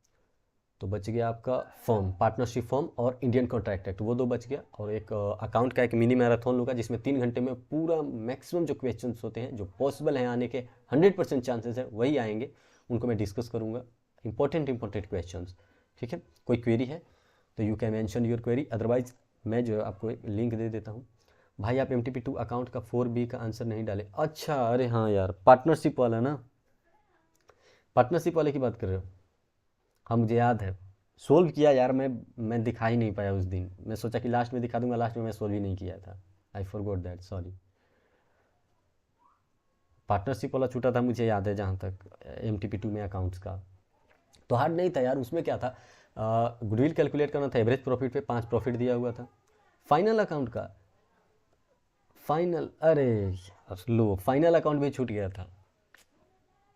तो बच गया आपका फॉर्म, पार्टनरशिप फॉर्म और इंडियन कॉन्ट्रैक्ट एक्ट, वो 2 बच गया। और एक अकाउंट का एक मिनी मैराथन लूँगा, जिसमें 3 घंटे में पूरा मैक्सिमम जो क्वेश्चंस होते हैं जो पॉसिबल हैं आने के 100% चांसेस है वही आएंगे, उनको मैं डिस्कस करूँगा, इंपॉर्टेंट क्वेश्चंस, ठीक है। कोई क्वेरी है तो you can mention your query, otherwise मैं जो है आपको एक लिंक दे देता हूँ, भाई आप MTP2 अकाउंट का 4B का आंसर नहीं डाले। अच्छा, अरे हाँ यार, पार्टनरशिप वाला ना, पार्टनरशिप वाले की बात कर रहे हो। हाँ मुझे याद है, सोल्व किया यार, मैं दिखा ही नहीं पाया उस दिन। मैं सोचा कि लास्ट में दिखा दूंगा, लास्ट में मैं सोल्व ही नहीं किया था। I forgot that, sorry. Partnership वाला छूटा था मुझे याद है जहाँ तक, MTP2 में अकाउंट्स का। तो हार्ड नहीं था यार, उसमें क्या था, गुडविल कैलकुलेट करना था, एवरेज प्रॉफिट पे 5 प्रॉफिट दिया हुआ था। फाइनल अकाउंट का, फाइनल, अरे यार लो, फाइनल अकाउंट भी छूट गया था।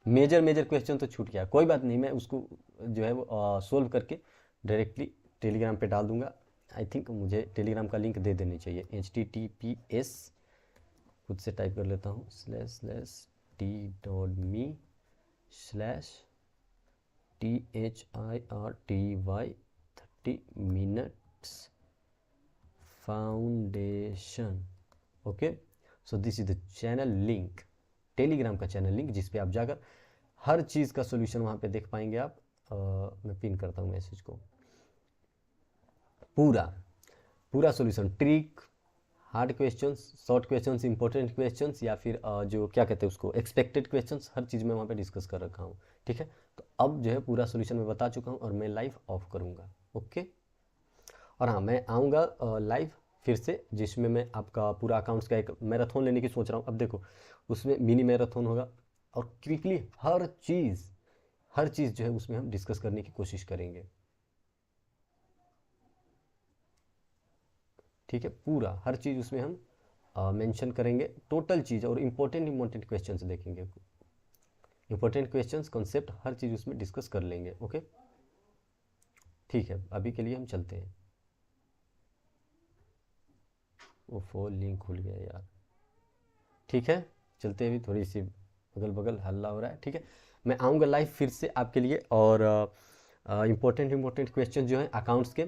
मेजर मेजर क्वेश्चन तो छूट गया, कोई बात नहीं, मैं उसको जो है वो सोल्व करके डायरेक्टली टेलीग्राम पे डाल दूंगा। आई थिंक मुझे टेलीग्राम का लिंक दे देनी चाहिए, HTTPS, खुद से टाइप कर लेता हूँ, /t.me/THIRTY30 minutes foundation. Okay, so this is the channel link, Telegram का चैनल लिंक, जिस पे आप जाकर हर चीज़ का सोल्यूशन वहाँ पे देख पाएंगे आप। मैं पिन करता हूँ मैसेज को, पूरा पूरा solution, trick, hard questions, short questions, important questions, या फिर जो क्या कहते हैं उसको, एक्सपेक्टेड क्वेश्चंस, हर चीज़ मैं वहाँ पे डिस्कस कर रखा हूँ। ठीक है, तो अब जो है पूरा सोल्यूशन मैं बता चुका हूँ और मैं लाइव ऑफ करूँगा। ओके, और हाँ मैं आऊँगा लाइव फिर से, जिसमें मैं आपका पूरा अकाउंट्स का एक मैराथन लेने की सोच रहा हूँ। अब देखो, उसमें मिनी मैराथन होगा और क्विकली हर चीज़ जो है उसमें हम डिस्कस करने की कोशिश करेंगे। ठीक है, पूरा हर चीज़ उसमें हम मेंशन करेंगे, टोटल चीज़, और इम्पोर्टेंट क्वेश्चंस देखेंगे, इंपॉर्टेंट क्वेश्चंस, कॉन्सेप्ट, हर चीज़ उसमें डिस्कस कर लेंगे। ओके, ठीक है, अभी के लिए हम चलते हैं। वो फोन लिंक खुल गया यार। ठीक है, चलते हैं, अभी थोड़ी सी अगल बगल हल्ला हो रहा है। ठीक है, मैं आऊँगा लाइव फिर से आपके लिए, और इम्पोर्टेंट क्वेश्चन जो हैं अकाउंट्स के,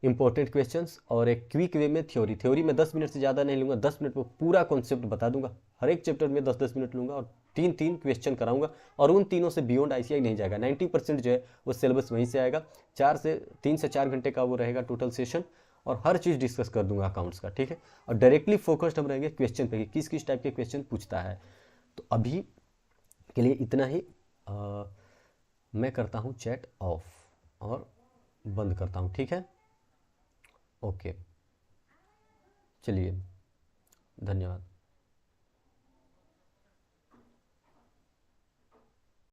इंपॉर्टेंट क्वेश्चंस, और एक क्विक वे में थ्योरी में 10 मिनट से ज़्यादा नहीं लूँगा, 10 मिनट में पूरा कॉन्सेप्ट बता दूंगा। हर एक चैप्टर में 10-10 मिनट लूँगा और 3-3 क्वेश्चन कराऊंगा, और उन तीनों से बियॉन्ड ICI नहीं जाएगा। 90% जो है वो सिलेबस वहीं से आएगा। 3 से 4 घंटे का वो रहेगा टोटल सेशन, और हर चीज़ डिस्कस कर दूंगा अकाउंट्स का। ठीक है, और डायरेक्टली फोकस्ड हम रहेंगे क्वेश्चन पे कि किस किस टाइप के क्वेश्चन पूछता है। तो अभी के लिए इतना ही। मैं करता हूँ चैट ऑफ और बंद करता हूँ। ठीक है, ओके, चलिए, धन्यवाद।